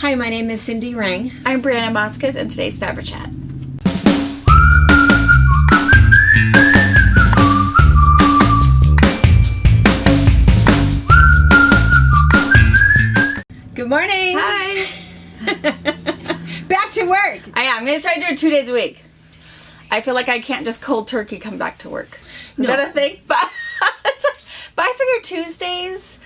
Hi, my name is Cindy Rang. I'm Brianna Motzkes, and today's FabriChat. Good morning. Hi. Back to work. I'm going to try to do it 2 days a week. I feel like I can't just cold turkey come back to work. Is that a thing? But I figure Tuesdays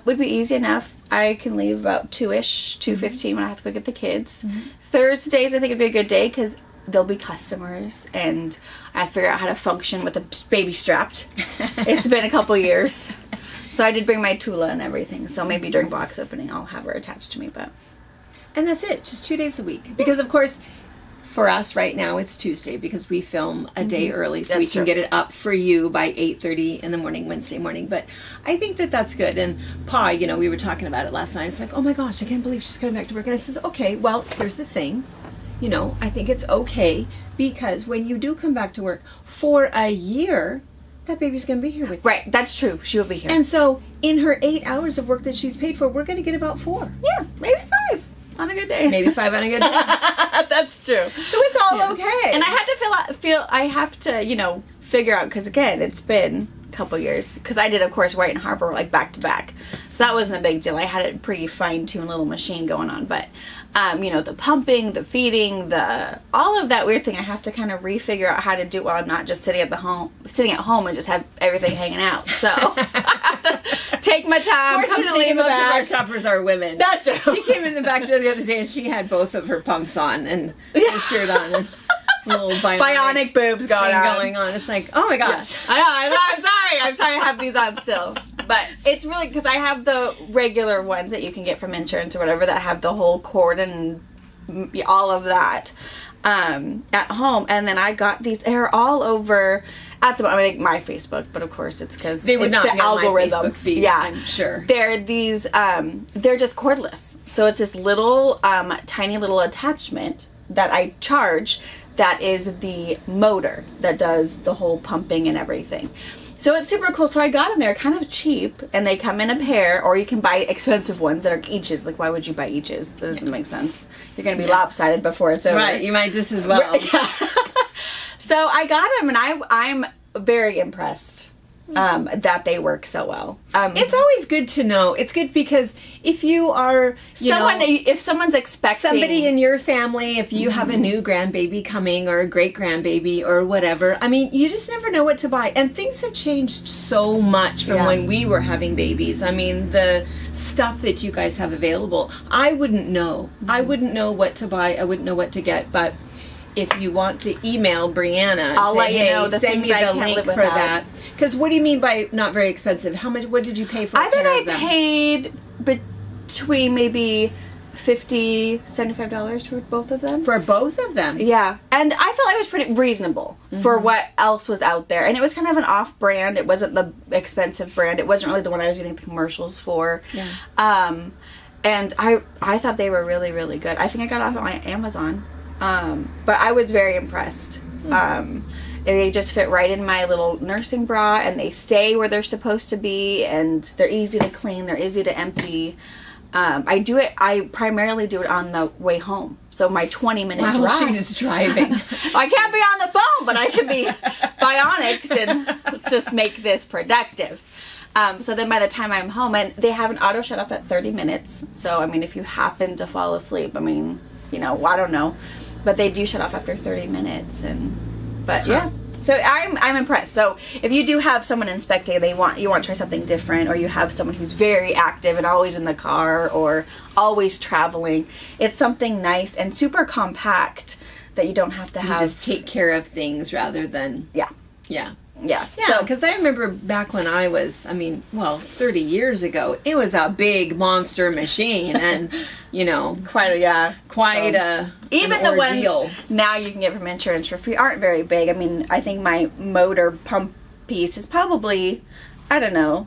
would be easy enough. I can leave about 2-ish, 2:15 when I have to go get the kids. Mm-hmm. Thursdays I think it'd be a good day because there'll be customers and I have to figure out how to function with a baby strapped. It's been a couple years. So I did bring my Tula and everything. So maybe during box opening I'll have her attached to me. And that's it. Just 2 days a week. Because of course, for us right now it's Tuesday because we film a day early so we can get it up for you by 8:30 in the morning, Wednesday morning. But I think that that's good. And Pa, we were talking about it last night. It's like, oh my gosh, I can't believe she's coming back to work. And I says, okay, well, here's the thing. I think it's okay because when you do come back to work for a year, that baby's going to be here with you. Right, that's true. She will be here. And so in her 8 hours of work that she's paid for, we're going to get about 4. Yeah, maybe 5 on a good day. Maybe 5 on a good day. That's true. So it's all okay. And I had to figure out, because again, it's been a couple years, because I did, of course, White and Harbor like back to back. So that wasn't a big deal. I had a pretty fine-tuned little machine going on. But, the pumping, the feeding, all of that weird thing, I have to kind of refigure out how to do while I'm not just sitting at home and just have everything hanging out. So I have to take my time. Fortunately, most of our shoppers are women. That's true. She came in the back door the other day and she had both of her pumps on and a shirt on and little bionic boobs going on. It's like, oh my gosh. Yeah. I'm sorry I have these on still. But it's really because I have the regular ones that you can get from insurance or whatever that have the whole cord and all of that at home. And then I got these. They're all over my Facebook, but of course it's because they would not the get algorithm. My Facebook feed. Yeah, I'm sure. They're these. They're just cordless. So it's this little tiny little attachment that I charge. That is the motor that does the whole pumping and everything. So it's super cool. So I got them. They're kind of cheap, and they come in a pair, or you can buy expensive ones that are eaches. Like, why would you buy eaches? That doesn't make sense. You're going to be lopsided before it's over. Right, you might just as well. So I got them, and I'm very impressed that they work so well. It's always good to know. It's good because if you are, if someone's expecting somebody in your family, if you have a new grandbaby coming or a great grandbaby or whatever, you just never know what to buy. And things have changed so much from when we were having babies. The stuff that you guys have available, I wouldn't know. I wouldn't know what to buy. I wouldn't know what to get, but if you want to email Brianna, I'll let you know the send things me I the can't link live for without. that. Because what do you mean by not very expensive? How much? What did you pay for? I bet I paid between maybe $50, $75 for both of them. For both of them? Yeah. And I felt like it was pretty reasonable for what else was out there. And it was kind of an off-brand. It wasn't the expensive brand. It wasn't really the one I was getting the commercials for. Yeah. And I thought they were really, really good. I think I got off on my Amazon. But I was very impressed. They just fit right in my little nursing bra, and they stay where they're supposed to be, and they're easy to clean, they're easy to empty. I primarily do it on the way home. So my 20-minute drive. She's driving. I can't be on the phone, but I can be bionic, and let's just make this productive. So then by the time I'm home, and they have an auto shut off at 30 minutes. So, if you happen to fall asleep, I don't know. But they do shut off after 30 minutes. Yeah. So I'm impressed. So if you do have someone inspecting, you want to try something different, or you have someone who's very active and always in the car or always traveling, it's something nice and super compact that you don't have to have. You just take care of things rather than... Yeah. Yeah. Yeah. So, because I remember back when I was, 30 years ago, it was a big monster machine, and quite a even the ordeal. Ones now you can get from insurance for free aren't very big. I think my motor pump piece is probably, I don't know,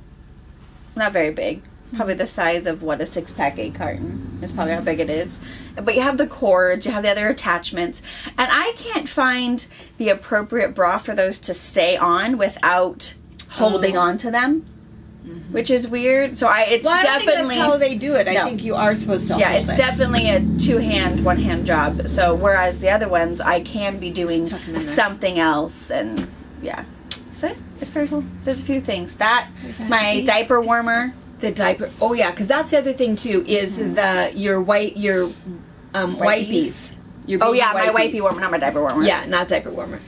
not very big. Probably the size of what a 6-pack 8 carton is probably how big it is. But you have the cords, you have the other attachments, and I can't find the appropriate bra for those to stay on without holding on to them. which is weird. So it's I don't definitely think that's how they do it. I think you are supposed to. Yeah, it's definitely a 2-hand, 1-hand job. So whereas the other ones, I can be doing something else, and so it's pretty cool. There's a few things my diaper warmer. The diaper. Oh yeah, because that's the other thing too. Is your wipies. Oh yeah, my wipey warmer, not my diaper warmer. Yeah, not diaper warmer.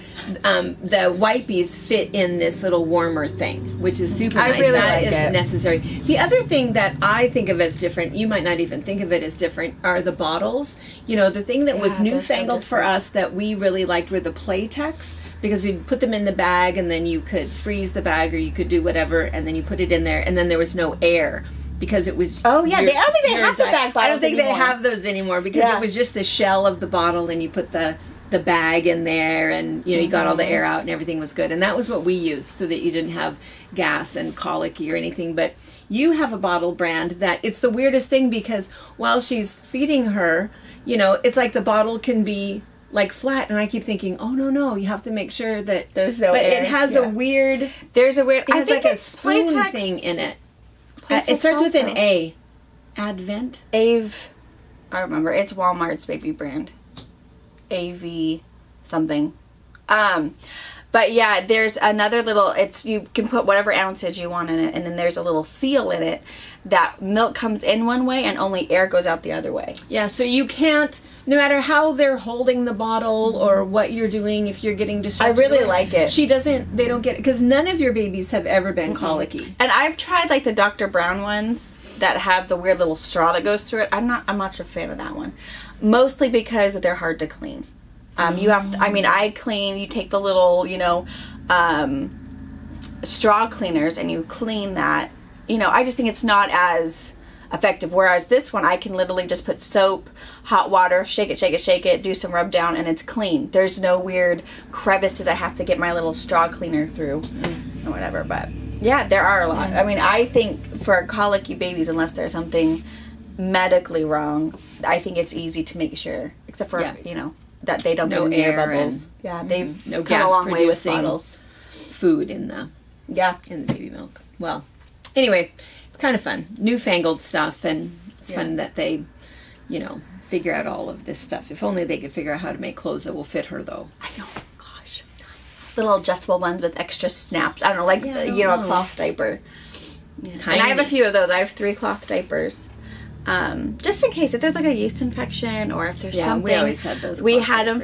The wipies fit in this little warmer thing, which is super nice. Really that like is it. necessary. The other thing that I think of as different, you might not even think of it as different, are the bottles. You know, the thing that was newfangled for us that we really liked were the Playtex, because we'd put them in the bag and then you could freeze the bag or you could do whatever, and then you put it in there, and then there was no air. Because it was... Oh, yeah. I don't think they have the bag bottles I don't think they have those anymore, because it was just the shell of the bottle, and you put the bag in there, and you got all the air out, and everything was good. And that was what we used, so that you didn't have gas and colicky or anything. But you have a bottle brand that... It's the weirdest thing, because while she's feeding her, it's like the bottle can be... like flat, and I keep thinking, oh no, you have to make sure that there's no but air. It has a weird... There's a weird... It has like a spoon Playtex thing in it. It starts with an A. Advent? I remember. It's Walmart's baby brand. AV something. But yeah, there's another little, you can put whatever ounces you want in it, and then there's a little seal in it that milk comes in one way and only air goes out the other way. Yeah, so you can't, no matter how they're holding the bottle or what you're doing, if you're getting distracted. I really like it. They don't get it, because none of your babies have ever been colicky. And I've tried like the Dr. Brown ones that have the weird little straw that goes through it. I'm not much a fan of that one. Mostly because they're hard to clean. You have to, I clean, you take the little, straw cleaners and you clean that. I just think it's not as effective. Whereas this one, I can literally just put soap, hot water, shake it, do some rub down, and it's clean. There's no weird crevices I have to get my little straw cleaner through or whatever. But yeah, there are a lot. I think for colicky babies, unless there's something medically wrong, I think it's easy to make sure, except for, that they don't get air bubbles. They've come a long way with bottles. Food in the baby milk. Well, anyway, it's kind of fun. Newfangled stuff, and it's fun that they, figure out all of this stuff. If only they could figure out how to make clothes that will fit her, though. I know. Gosh. Little adjustable ones with extra snaps. I don't know, like, a cloth diaper. Yeah. And I have a few of those. I have 3 cloth diapers. Just in case if there's like a yeast infection or if there's something. We always had those. We had them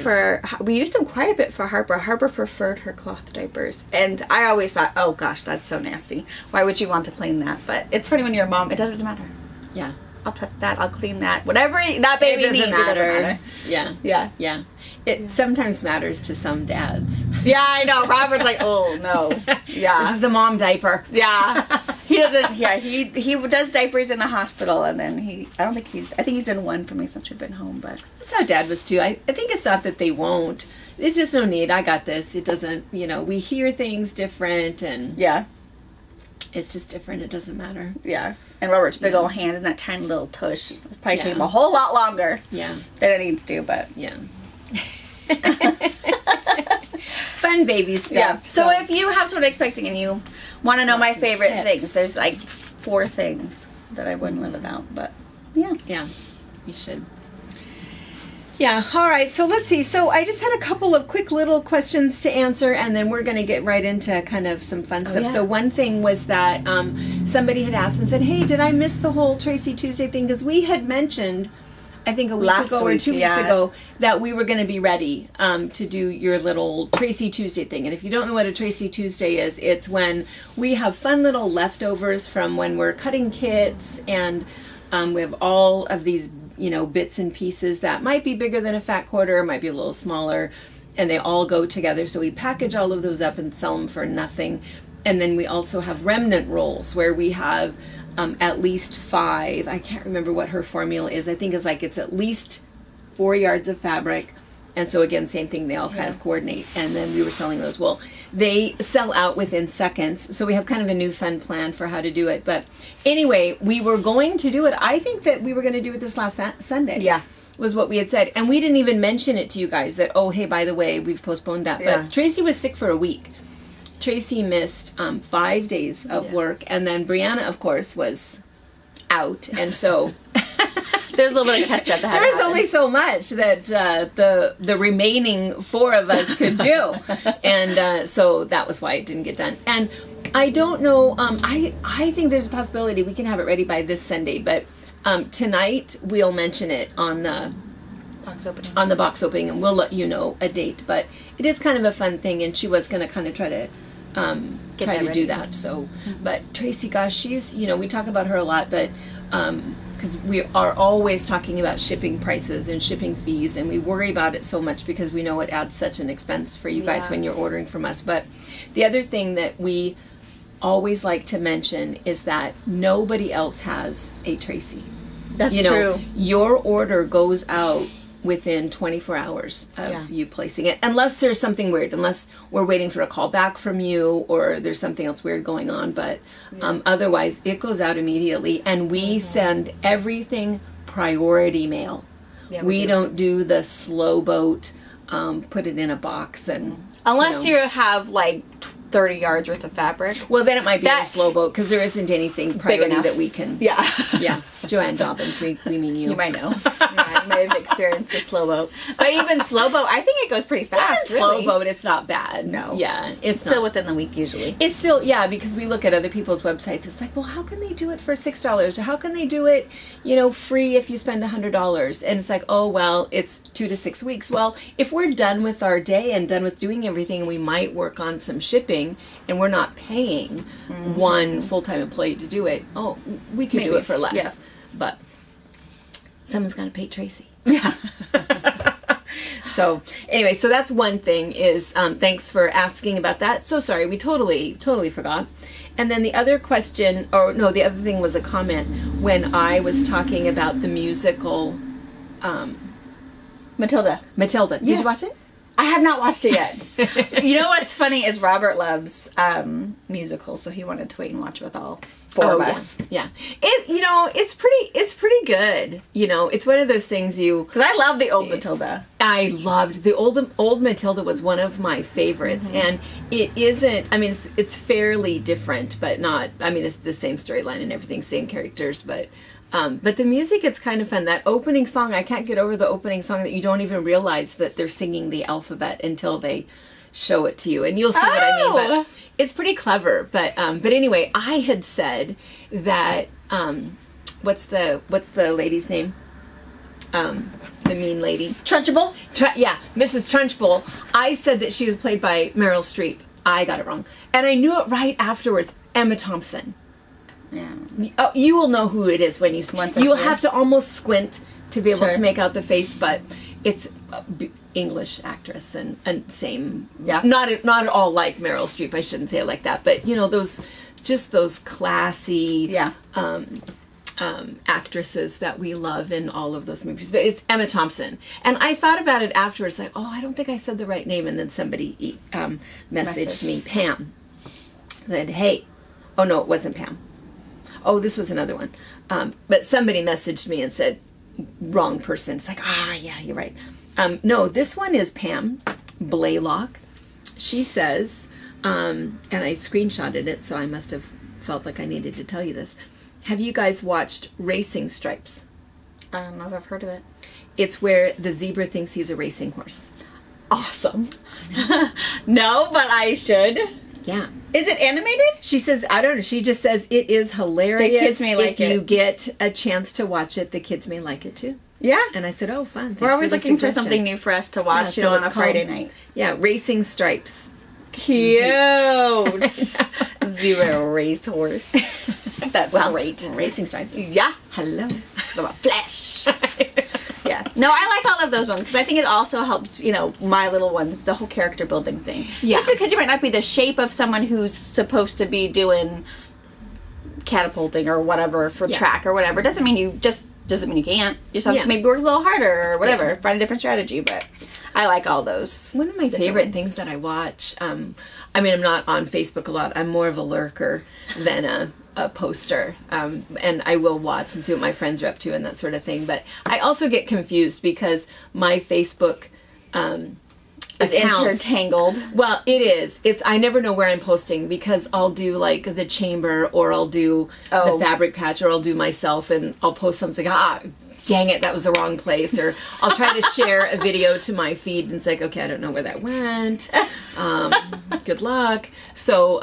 we used them quite a bit for Harper. Harper preferred her cloth diapers, and I always thought, oh gosh, that's so nasty. Why would you want to clean that? But it's funny when you're a mom. It doesn't matter. Yeah, I'll touch that. I'll clean that. Whatever that baby needs, it doesn't matter. Yeah. It sometimes matters to some dads. Yeah, I know. Robert's like, oh no. Yeah, this is a mom diaper. Yeah. He doesn't. Yeah, he does diapers in the hospital, and then I think he's done one for me since we've been home. But that's how Dad was too. I think it's not that they won't. There's just no need. I got this. It doesn't. We hear things different, and it's just different. It doesn't matter. Yeah. And Robert's big old hand and that tiny little tush. It's probably taking him a whole lot longer. Yeah. Than it needs to, but fun baby stuff. Yeah. So if you have someone expecting and you want to know my favorite things, there's like 4 things that I wouldn't live without. But yeah, you should. Yeah. All right. So let's see. So I just had a couple of quick little questions to answer, and then we're going to get right into kind of some fun stuff. Yeah. So one thing was that somebody had asked and said, "Hey, did I miss the whole Tracy Tuesday thing?" Because we had mentioned, I think a week ago or 2 weeks ago, that we were going to be ready to do your little Tracy Tuesday thing. And if you don't know what a Tracy Tuesday is, it's when we have fun little leftovers from when we're cutting kits, and we have all of these bits and pieces that might be bigger than a fat quarter, might be a little smaller, and they all go together. So we package all of those up and sell them for nothing. And then we also have remnant rolls where we have at least 5. I can't remember what her formula is. I think it's at least 4 yards of fabric. And so again, same thing, they all kind of coordinate. And then we were selling those. Well, they sell out within seconds. So we have kind of a new fun plan for how to do it. But anyway, we were going to do it. I think that we were going to do it this last Sunday. Yeah. Was what we had said. And we didn't even mention it to you guys that, oh, hey, by the way, we've postponed that. But Tracy was sick for a week. Tracy missed 5 days of work, and then Brianna, of course, was out, and so there's a little bit of catch up. There was only so much that the remaining 4 of us could do, and so that was why it didn't get done. And I don't know. I think there's a possibility we can have it ready by this Sunday, but tonight we'll mention it on the box opening, and we'll let you know a date. But it is kind of a fun thing, and she was going to kind of try to do that. So, but Tracy, gosh, she's, we talk about her a lot, but because we are always talking about shipping prices and shipping fees, and we worry about it so much because we know it adds such an expense for you guys when you're ordering from us. But the other thing that we always like to mention is that nobody else has a Tracy. That's true. Your order goes out within 24 hours of you placing it, unless there's something weird, unless we're waiting for a call back from you or there's something else weird going on, but otherwise it goes out immediately, and we send everything priority mail. We don't do the slow boat, put it in a box, and unless you have like 30 yards worth of fabric. Well, then it might be a slow boat, because there isn't anything priority that we can. Yeah. Joanne Dobbins, we mean you. You might know. You might have experienced a slow boat. But even slow boat, I think it goes pretty fast. Even slow boat, it's not bad. No. Yeah. It's still within the week usually. It's still, because we look at other people's websites. It's like, well, how can they do it for $6? Or how can they do it, free if you spend $100? And it's like, oh, well, it's 2 to 6 weeks. Well, if we're done with our day and done with doing everything, we might work on some shipping, and we're not paying one full-time employee to do it. Oh, we could do it for less. Yeah. But someone's got to pay Tracy. Yeah. So anyway, so that's one thing is, thanks for asking about that. So sorry, we totally forgot. And then the other question, the other thing was a comment when I was talking about the musical, Matilda. Did you watch it? I have not watched it yet. You know what's funny is Robert loves musicals, so he wanted to wait and watch with all 4 of us. Yeah. It's pretty good. It's one of those things because I love the old Matilda. I loved the old Matilda was one of my favorites, and it isn't. I mean, it's fairly different, but not. I mean, it's the same storyline and everything, same characters, but the music, it's kind of fun. That opening song, I can't get over the opening song that you don't even realize that they're singing the alphabet until they show it to you, and you'll see what I mean. But it's pretty clever. But anyway, I had said that what's the lady's name? The mean lady, Trunchbull. Mrs. Trunchbull. I said that she was played by Meryl Streep. I got it wrong, and I knew it right afterwards. Emma Thompson. Yeah. Oh, you will know who it is when you will have to almost squint to be able to make out the face, but it's English actress and same. Yeah. Not at all like Meryl Streep. I shouldn't say it like that, but those classy actresses that we love in all of those movies. But it's Emma Thompson, and I thought about it afterwards, like, oh, I don't think I said the right name, and then somebody messaged me, Pam, said, hey, oh no, it wasn't Pam. Oh, this was another one. But somebody messaged me and said, wrong person. It's like, yeah, you're right. No, this one is Pam Blaylock. She says, and I screenshotted it, so I must have felt like I needed to tell you this. Have you guys watched Racing Stripes? I don't know if I've heard of it. It's where the zebra thinks he's a racing horse. Awesome. No, but I should. Yeah. Is it animated? She says, I don't know. She just says it is hilarious. The kids may like it. If you get a chance to watch it, the kids may like it too. Yeah. And I said, oh, fun. We're always looking for something new for us to watch on a Friday night. Yeah, Racing Stripes. Cute. Zero racehorse. That's great. Racing Stripes. Yeah. Hello. Because I'm a flash. Yeah. No, I like all of those ones because I think it also helps, my little ones, the whole character building thing. Yeah. Just because you might not be the shape of someone who's supposed to be doing catapulting or whatever for track or whatever doesn't mean you can't. You just have to maybe work a little harder or whatever, find a different strategy, but I like all those. One of my favorite things that I watch, I'm not on Facebook a lot. I'm more of a lurker than a poster, and I will watch and see what my friends are up to and that sort of thing. But I also get confused because my Facebook It's intertangled. Well, it is. I never know where I'm posting because I'll do like the chamber or I'll do the fabric patch or I'll do myself and I'll post something dang it, that was the wrong place. Or I'll try to share a video to my feed and it's like, okay, I don't know where that went. Good luck. So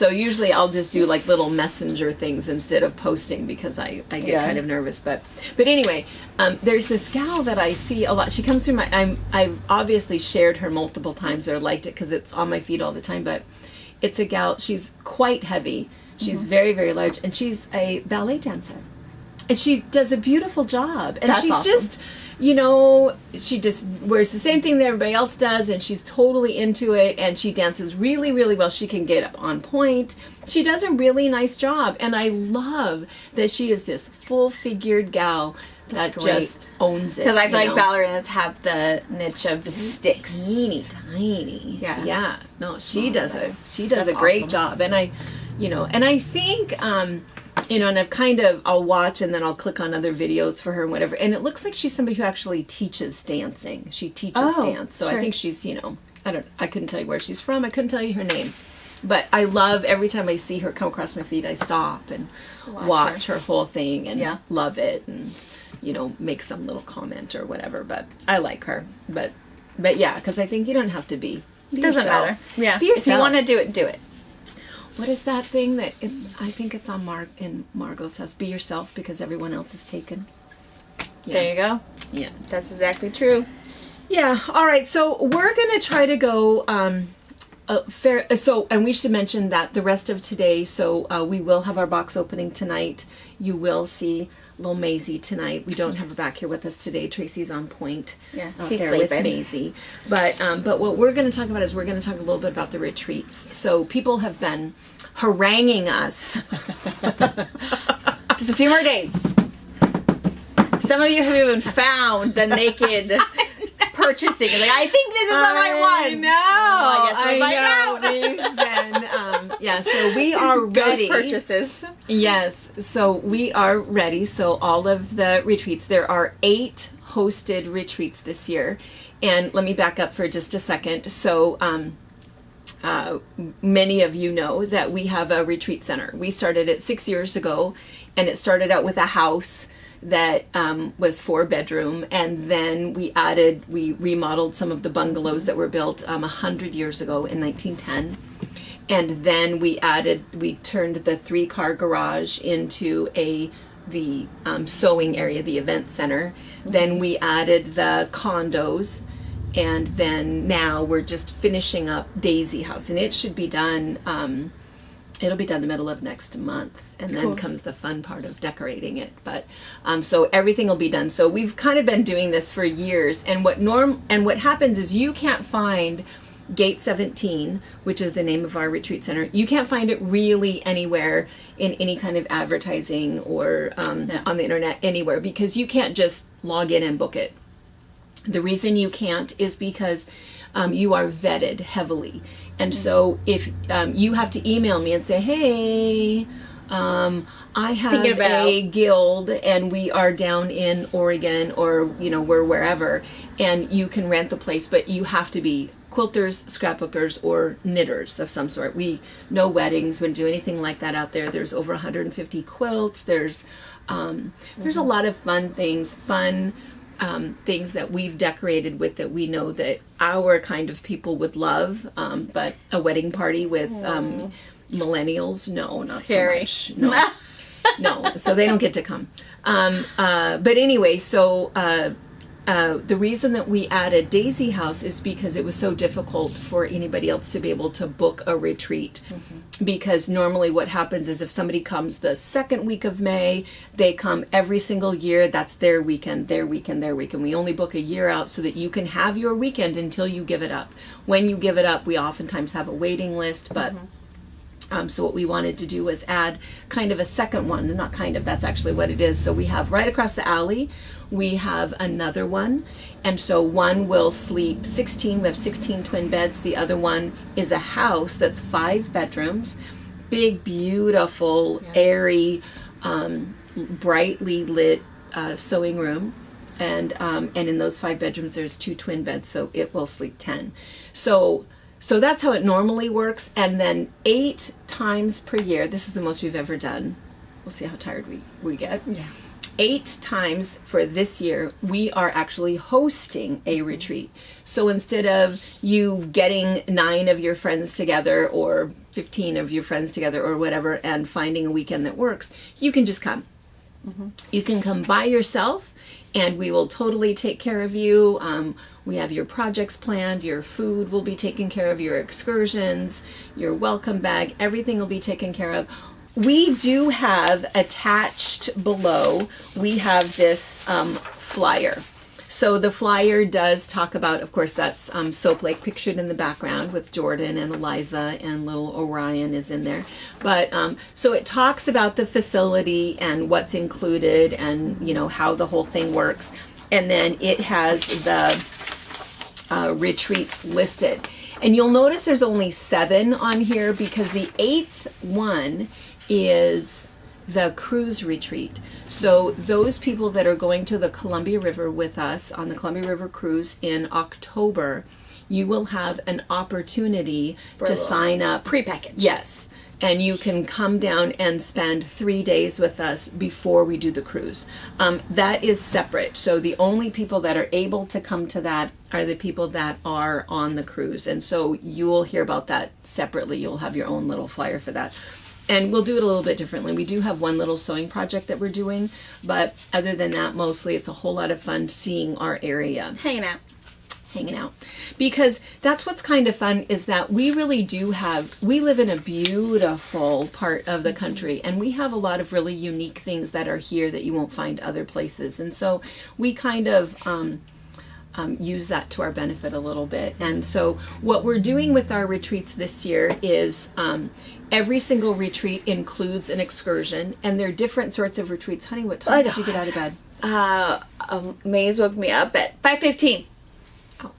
usually I'll just do like little messenger things instead of posting because I get kind of nervous. But anyway, there's this gal that I see a lot. She comes through I've obviously shared her multiple times or liked it because it's on my feed all the time. But it's a gal. She's quite heavy. She's very, very large, and she's a ballet dancer. And she does a beautiful job. And she's awesome. Just, she just wears the same thing that everybody else does, and she's totally into it, and she dances really, really well. She can get up on point. She does a really nice job, and I love that she is this full-figured gal that just owns it. Because I feel like ballerinas have the niche of sticks. Tiny. Yeah. Yeah. No, she does a great job. And I think... and I'll watch and then I'll click on other videos for her and whatever. And it looks like she's somebody who actually teaches dancing. She teaches dance. So sure. I think she's, I couldn't tell you where she's from. I couldn't tell you her name. But I love every time I see her come across my feed, I stop and watch her whole thing and love it and, make some little comment or whatever. But I like her. But yeah, because I think you don't have to be. Doesn't matter. Yeah. Be yourself. If you want to do it, do it. What is that thing that I think it's on in Margot's house? Be yourself because everyone else is taken. Yeah. There you go. Yeah. That's exactly true. Yeah. All right. So we're going to try to go and we should mention that the rest of today, we will have our box opening tonight. You will see little Maisie tonight. We don't have her back here with us today. Tracy's on point. Yeah, she's there with Maisie. But what we're going to talk about is we're going to talk a little bit about the retreats. So people have been haranguing us. Just a few more days. Some of you have even found the naked purchasing. Like, I think this is the right one. I know. So we are ready. Ghost purchases. Yes. So we are ready. So all of the retreats, there are 8 hosted retreats this year. And let me back up for just a second. So many of you know that we have a retreat center. We started it 6 years ago, and it started out with a house that was 4-bedroom, and then we remodeled some of the bungalows that were built 100 years ago in 1910, and then we turned the 3-car garage into the sewing area, the event center. Then we added the condos, and then now we're just finishing up Daisy House, and it should be done. It'll be done the middle of next month, and then comes the fun part of decorating it. But so everything will be done. So we've kind of been doing this for years, and what happens is you can't find Gate 17, which is the name of our retreat center. You can't find it really anywhere in any kind of advertising or on the internet anywhere, because you can't just log in and book it. The reason you can't is because you are vetted heavily. And so if you have to email me and say, hey, I have a guild and we are down in Oregon or, we're wherever, and you can rent the place, but you have to be quilters, scrapbookers, or knitters of some sort. No weddings, wouldn't do anything like that out there. There's over 150 quilts. There's a lot of fun things that we've decorated with that we know that our kind of people would love, but a wedding party with millennials, no, not scary. So much. No, so they don't get to come. But anyway, so the reason that we added Daisy House is because it was so difficult for anybody else to be able to book a retreat. Because normally what happens is if somebody comes the second week of May, they come every single year. That's their weekend. We only book a year out so that you can have your weekend until you give it up. When you give it up, we oftentimes have a waiting list, but so what we wanted to do was add kind of a second one. Not kind of, that's actually what it is. So we have right across the alley, we have another one. And so one will sleep 16. We have 16 twin beds. The other one is a house that's 5 bedrooms. Big, beautiful, airy, brightly lit sewing room. And in those 5 bedrooms, there's 2 twin beds, so it will sleep 10. So that's how it normally works. And then 8 times per year, this is the most we've ever done. We'll see how tired we get. Yeah. 8 times for this year, we are actually hosting a retreat. So instead of you getting 9 of your friends together or 15 of your friends together or whatever and finding a weekend that works, you can just come. Mm-hmm. You can come by yourself and we will totally take care of you. We have your projects planned, your food will be taken care of, your excursions, your welcome bag, everything will be taken care of. We do have attached below, we have this flyer. So the flyer does talk about, of course, that's Soap Lake pictured in the background with Jordan and Eliza, and little Orion is in there. But so it talks about the facility and what's included and, you know, how the whole thing works. And then it has the retreats listed. And you'll notice there's only 7 on here because the 8th one is the cruise retreat. So those people that are going to the Columbia River with us on the Columbia River cruise in October, you will have an opportunity to sign up. Pre-package. Yes. And you can come down and spend 3 days with us before we do the cruise. That is separate. So the only people that are able to come to that are the people that are on the cruise. And so you'll hear about that separately. You'll have your own little flyer for that. And we'll do it a little bit differently. We do have one little sewing project that we're doing, but other than that, mostly it's a whole lot of fun seeing our area. Hanging out. Because that's what's kind of fun is that we really do we live in a beautiful part of the country, and we have a lot of really unique things that are here that you won't find other places. And so we kind of use that to our benefit a little bit. And so what we're doing with our retreats this year is every single retreat includes an excursion, and there are different sorts of retreats. Honey, what time did you get out of bed? Maze woke me up at 5:15. Oh,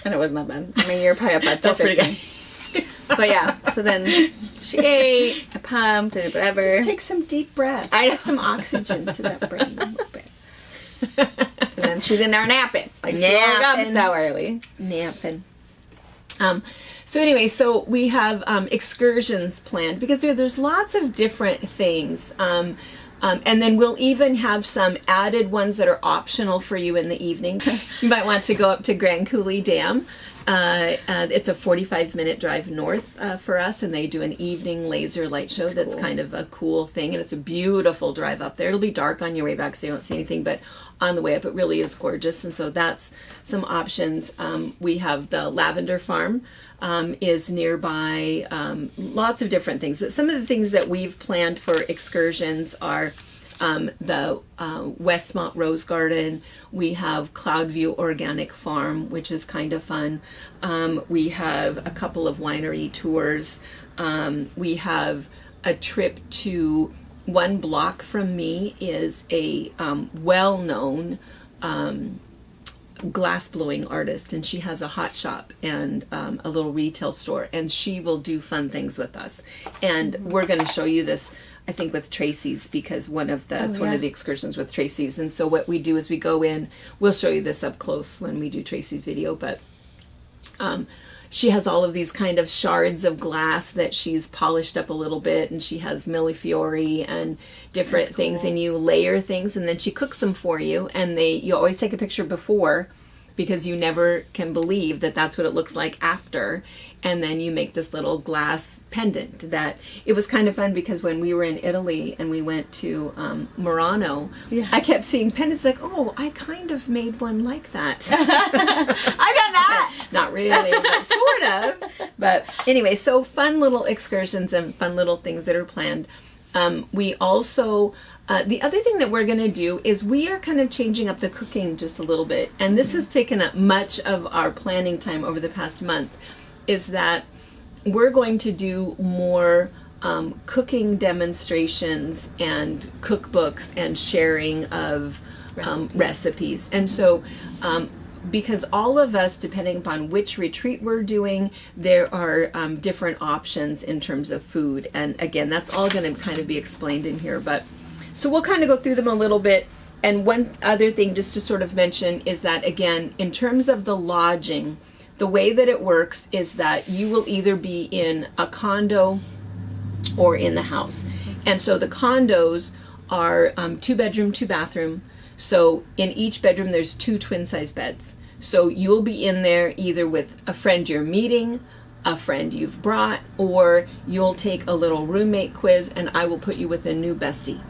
and it wasn't that bad. I mean, you're probably up at 5:15. That's pretty good. But yeah, so then she ate, I pumped, did whatever. Just take some deep breath. Add some oxygen to that brain a little bit. And then she was in there napping. Like she woke up so early. Napping. So anyway, so we have excursions planned because there's lots of different things. And then we'll even have some added ones that are optional for you in the evening. You might want to go up to Grand Coulee Dam. It's a 45-minute drive north for us, and they do an evening laser light show. That's cool. Kind of a cool thing, and it's a beautiful drive up there. It'll be dark on your way back, so you won't see anything, but on the way up, it really is gorgeous, and so that's some options. We have the Lavender Farm is nearby, lots of different things, but some of the things that we've planned for excursions are the Westmont Rose Garden. We have Cloudview Organic Farm, which is kind of fun. We have a couple of winery tours. We have a trip to 1 block from me is a well-known glass blowing artist, and she has a hot shop and a little retail store, and she will do fun things with us. And we're going to show you this, I think, with Tracy's, because one of the excursions with Tracy's. And so what we do is we go in, we'll show you this up close when we do Tracy's video, but she has all of these kind of shards of glass that she's polished up a little bit, and she has millefiori and different things, and you layer things, and then she cooks them for you, and you always take a picture before, because you never can believe that that's what it looks like after. And then you make this little glass pendant that it was kind of fun, because when we were in Italy and we went to Murano, I kept seeing pendants like, oh, I kind of made one like that. I've done that. Not really, but sort of. But anyway, so fun little excursions and fun little things that are planned. We also, the other thing that we're going to do is we are kind of changing up the cooking just a little bit. And this has taken up much of our planning time over the past month, is that we're going to do more cooking demonstrations and cookbooks and sharing of recipes. And so because all of us, depending upon which retreat we're doing, there are different options in terms of food. And again, that's all going to kind of be explained in here. But so we'll kind of go through them a little bit. And one other thing just to sort of mention is that, again, in terms of the lodging, the way that it works is that you will either be in a condo or in the house. And so the condos are 2-bedroom, 2-bathroom. So in each bedroom, there's 2 twin-size beds. So you'll be in there either with a friend you're meeting, a friend you've brought, or you'll take a little roommate quiz and I will put you with a new bestie.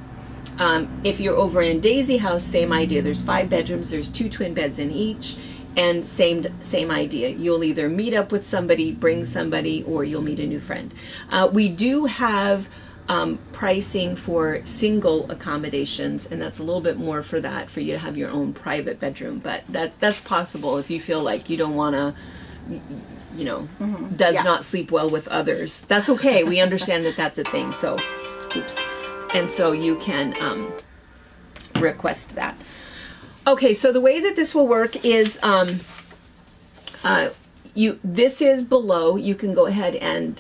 If you're over in Daisy House, same idea. There's 5 bedrooms, there's 2 twin beds in each, and same idea. You'll either meet up with somebody, bring somebody, or you'll meet a new friend. We do have pricing for single accommodations, and that's a little bit more for that, for you to have your own private bedroom. But that's possible if you feel like you don't want to, not sleep well with others. That's okay. We understand that that's a thing. So, oops. And so you can request that. Okay, so the way that this will work is this is below. You can go ahead and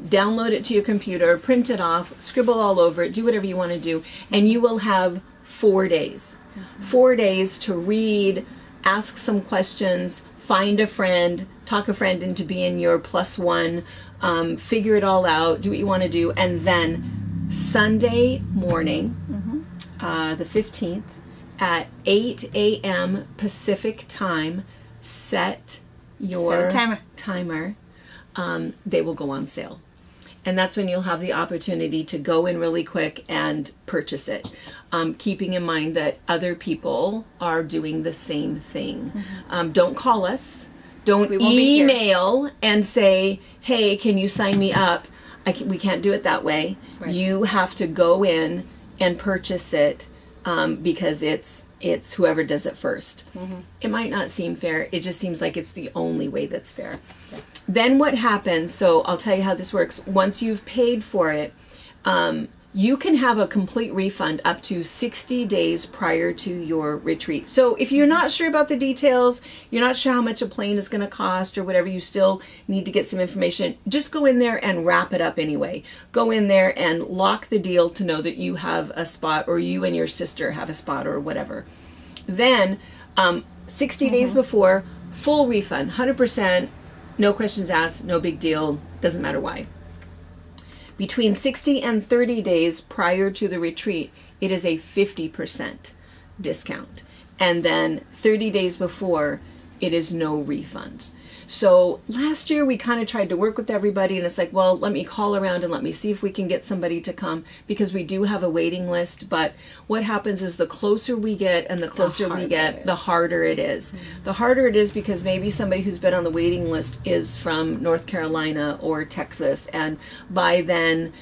download it to your computer, print it off, scribble all over it, do whatever you want to do, and you will have 4 days. 4 days to read, ask some questions, find a friend, talk a friend into being your +1, figure it all out, do what you want to do, and then Sunday morning, the 15th, at 8 a.m. Pacific time, set your timer. They will go on sale. And that's when you'll have the opportunity to go in really quick and purchase it. Keeping in mind that other people are doing the same thing. Don't call us. Don't email and say, hey, can you sign me up? We can't do it that way. Right. You have to go in and purchase it because it's whoever does it first. It might not seem fair. It just seems like it's the only way that's fair. Okay. Then what happens, so I'll tell you how this works. Once you've paid for it, you can have a complete refund up to 60 days prior to your retreat. So if you're not sure about the details, you're not sure how much a plane is going to cost or whatever, you still need to get some information, just go in there and wrap it up anyway. Go in there and lock the deal to know that you have a spot, or you and your sister have a spot, or whatever. Then 60 days before, full refund, 100%, no questions asked, no big deal, doesn't matter why. Between 60 and 30 days prior to the retreat, it is a 50% discount. And then 30 days before, it is no refunds. So last year we kind of tried to work with everybody, and it's like, well, let me call around and let me see if we can get somebody to come, because we do have a waiting list. But what happens is the closer we get and the closer we get, the harder it is. The harder it is because maybe somebody who's been on the waiting list is from North Carolina or Texas, and by then,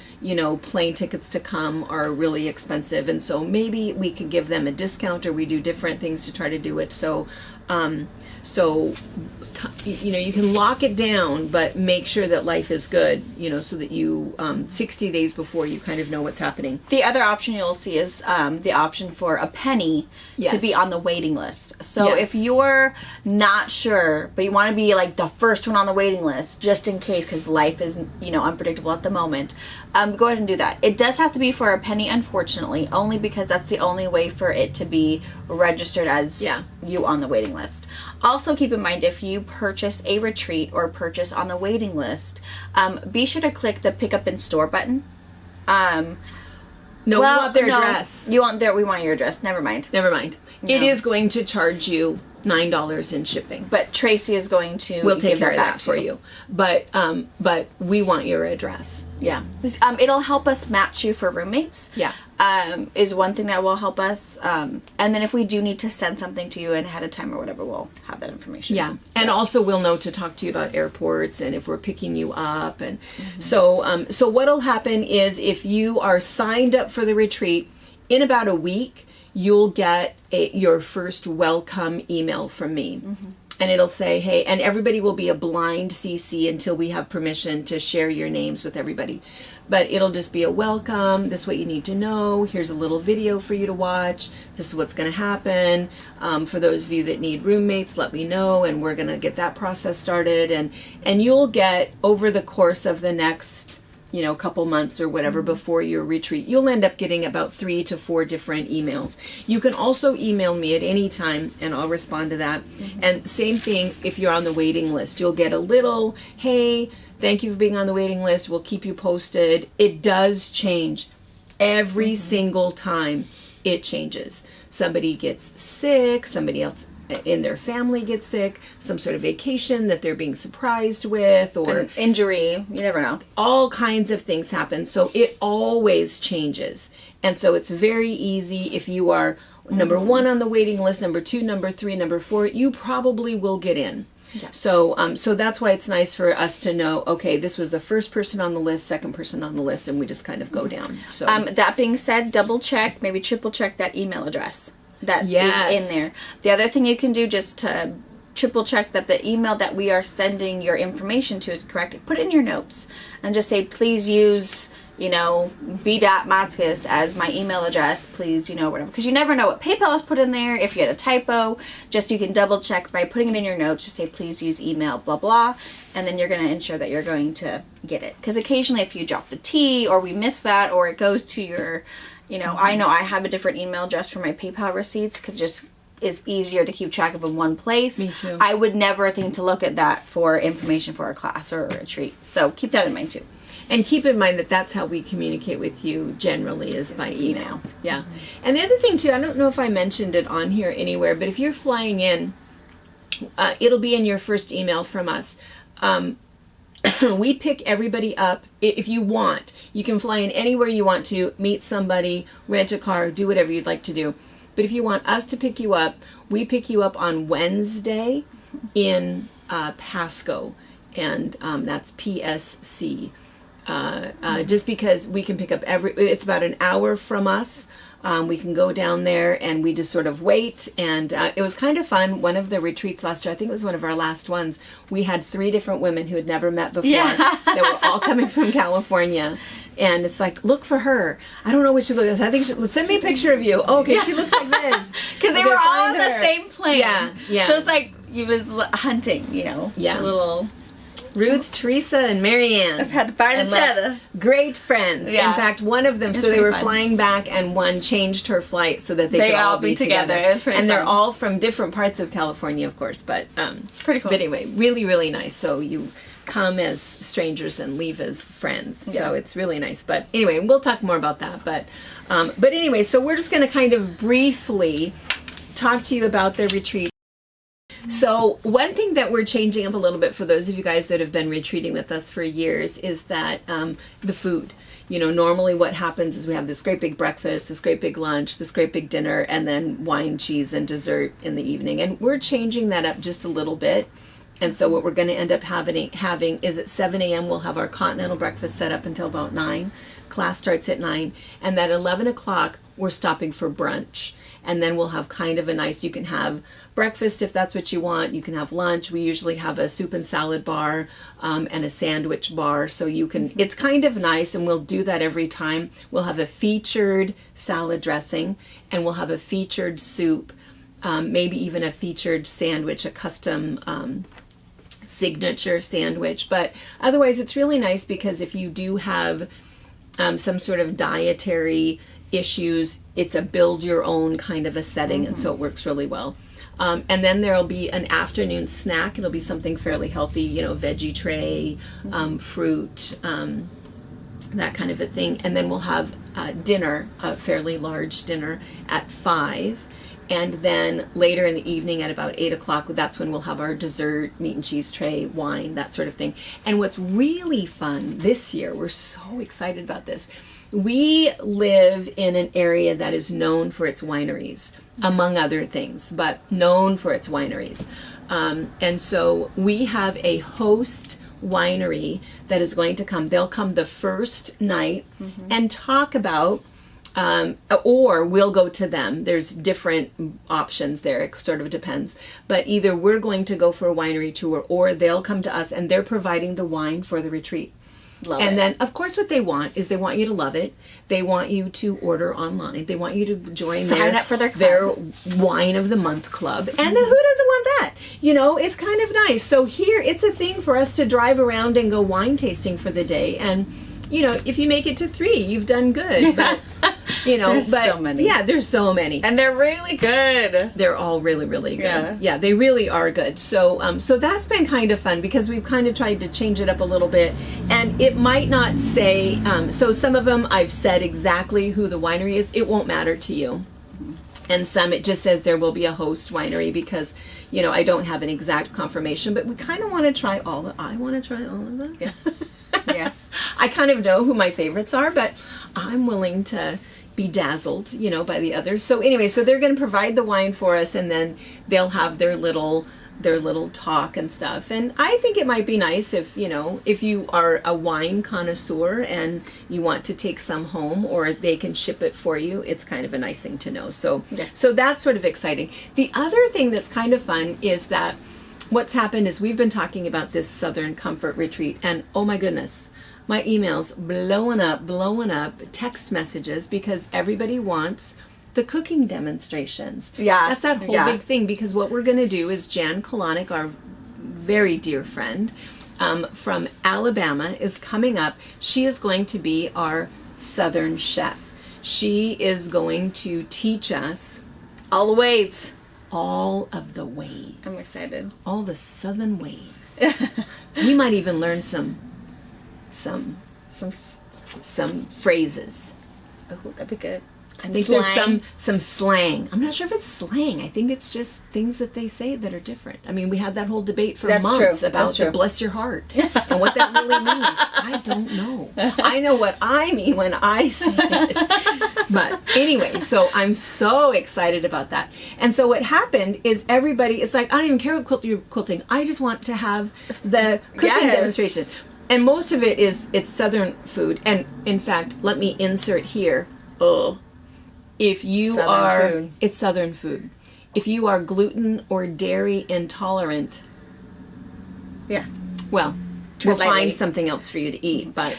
plane tickets to come are really expensive, and so maybe we can give them a discount, or we do different things to try to do it. So you can lock it down, but make sure that life is good, so that you, 60 days before, you kind of know what's happening. The other option you'll see is the option for a penny to be on the waiting list. So if you're not sure, but you want to be like the first one on the waiting list, just in case, because life is, unpredictable at the moment, go ahead and do that. It does have to be for a penny, unfortunately, only because that's the only way for it to be registered as you on the waiting list. Also, keep in mind, if you purchase a retreat or purchase on the waiting list, be sure to click the pick up in store button. We want their address. We want your address. Never mind. No. It is going to charge you $9 in shipping, but Tracy is going to we'll take care of that for you. But we want your address. Yeah. It'll help us match you for roommates. Yeah. Is one thing that will help us. And then if we do need to send something to you ahead of time or whatever, we'll have that information. Yeah. And also we'll know to talk to you about airports and if we're picking you up. And so what'll happen is, if you are signed up for the retreat, in about a week, you'll get your first welcome email from me. And it'll say, hey, and everybody will be a blind CC until we have permission to share your names with everybody. But it'll just be a welcome. This is what you need to know. Here's a little video for you to watch. This is what's going to happen. For those of you that need roommates, let me know, and we're going to get that process started. And you'll get, over the course of the next, a couple months or whatever before your retreat, you'll end up getting about 3 to 4 different emails. You can also email me at any time and I'll respond to that. And same thing if you're on the waiting list. You'll get a little, hey, thank you for being on the waiting list. We'll keep you posted. It does change. Every single time it changes. Somebody gets sick, somebody else in their family gets sick, some sort of vacation that they're being surprised with, or an injury, you never know. All kinds of things happen. So it always changes. And so it's very easy if you are number 1 on the waiting list, number 2, number 3, number 4, you probably will get in. Yeah. So that's why it's nice for us to know, okay, this was the first person on the list, second person on the list, and we just kind of go down. So that being said, double check, maybe triple check that email address that is in there. The other thing you can do just to triple check that the email that we are sending your information to is correct, put it in your notes and just say, please use, b.matskis as my email address, please, whatever. Because you never know what PayPal has put in there. If you had a typo, just you can double check by putting it in your notes. Just say, please use email, blah, blah. And then you're going to ensure that you're going to get it. Because occasionally if you drop the T or we miss that or it goes to your, I know I have a different email address for my PayPal receipts because it just is easier to keep track of in one place. Me too. I would never think to look at that for information for a class or a retreat. So keep that in mind too. And keep in mind that that's how we communicate with you generally is by email. Yeah. And the other thing too, I don't know if I mentioned it on here anywhere, but if you're flying in, it'll be in your first email from us. We pick everybody up. If you want, you can fly in anywhere you want to, meet somebody, rent a car, do whatever you'd like to do. But if you want us to pick you up, we pick you up on Wednesday in Pasco, and that's PSC. Just because we can pick up it's about an hour from us. We can go down there and we just sort of wait. And it was kind of fun. One of the retreats last year, I think it was one of our last ones, we had 3 different women who had never met before that were all coming from California. And it's like, look for her. I don't know what she looks like. I think send me a picture of you. Oh, okay, she looks like this. Because they were all on the same plane. Yeah. So it's like you was hunting, Yeah. A little... Ruth, Teresa, and Marianne. I've had to find each other. Great friends. Yeah. In fact, one of them, so they were flying back, and one changed her flight so that they could all be together. It was pretty fun. They're all from different parts of California, of course, but pretty cool. But anyway, really, really nice. So you come as strangers and leave as friends. Yeah. So it's really nice. But anyway, we'll talk more about that. But anyway, so we're just going to kind of briefly talk to you about the retreat. So one thing that we're changing up a little bit for those of you guys that have been retreating with us for years is that the food. Normally what happens is we have this great big breakfast, this great big lunch, this great big dinner, and then wine, cheese, and dessert in the evening. And we're changing that up just a little bit. And so what we're going to end up having is at 7 a.m. we'll have our continental breakfast set up until about 9. Class starts at 9. And at 11 o'clock, we're stopping for brunch. And then we'll have kind of a nice, you can have breakfast if that's what you want. You can have lunch. We usually have a soup and salad bar and a sandwich bar. So you can, it's kind of nice, and we'll do that every time. We'll have a featured salad dressing, and we'll have a featured soup, maybe even a featured sandwich, a custom signature sandwich. But otherwise, it's really nice because if you do have some sort of dietary issues, it's a build your own kind of a setting, and so it works really well. And then there'll be an afternoon snack. It'll be something fairly healthy, veggie tray, fruit, that kind of a thing. And then we'll have dinner, a fairly large dinner at 5. And then later in the evening at about 8 o'clock, that's when we'll have our dessert, meat and cheese tray, wine, that sort of thing. And what's really fun this year, we're so excited about this, we live in an area that is known for its wineries, among other things, but known for its wineries. And so we have a host winery that is going to come. They'll come the first night and talk about, or we'll go to them. There's different options there. It sort of depends. But either we're going to go for a winery tour, or they'll come to us and they're providing the wine for the retreat. Love it. Then, of course, what they want is they want you to love it. They want you to order online. They want you to sign up for their Wine of the Month club. And then who doesn't want that? It's kind of nice. So here, it's a thing for us to drive around and go wine tasting for the day. And you know, if you make it to 3, you've done good. But, you know, there's so many. Yeah, there's so many. And they're really good. They're all really, really good. Yeah, they really are good. So, so that's been kind of fun because we've kind of tried to change it up a little bit. And it might not say, so some of them I've said exactly who the winery is. It won't matter to you. And some it just says there will be a host winery because, you know, I don't have an exact confirmation, but we kind of want to try all of them. Yeah. Yeah. I kind of know who my favorites are, but I'm willing to be dazzled, you know, by the others. So anyway, so they're going to provide the wine for us, and then they'll have their little talk and stuff. And I think it might be nice if, you know, if you are a wine connoisseur and you want to take some home, or they can ship it for you. It's kind of a nice thing to know. So, so that's sort of exciting. The other thing that's kind of fun is that what's happened is we've been talking about this Southern Comfort Retreat, and oh my goodness, my emails blowing up, text messages, because everybody wants the cooking demonstrations. Yeah. That's that whole big thing, because what we're going to do is Jan Kalanick, our very dear friend from Alabama, is coming up. She is going to be our Southern chef. She is going to teach us all the ways. All of the ways. I'm excited. All the Southern ways. We might even learn some phrases. Oh, that'd be good. I think there's some slang. I'm not sure if it's slang. I think it's just things that they say that are different. I mean, we had that whole debate for months about the bless your heart and what that really means. I don't know. I know what I mean when I say it. But anyway, so I'm so excited about that. And so what happened is everybody, it's like, I don't even care what you're quilting. I just want to have the cooking demonstration. And most of it it's Southern food. And in fact, let me insert here. If you it's Southern food. If you are gluten or dairy intolerant, well, we'll find something else for you to eat. But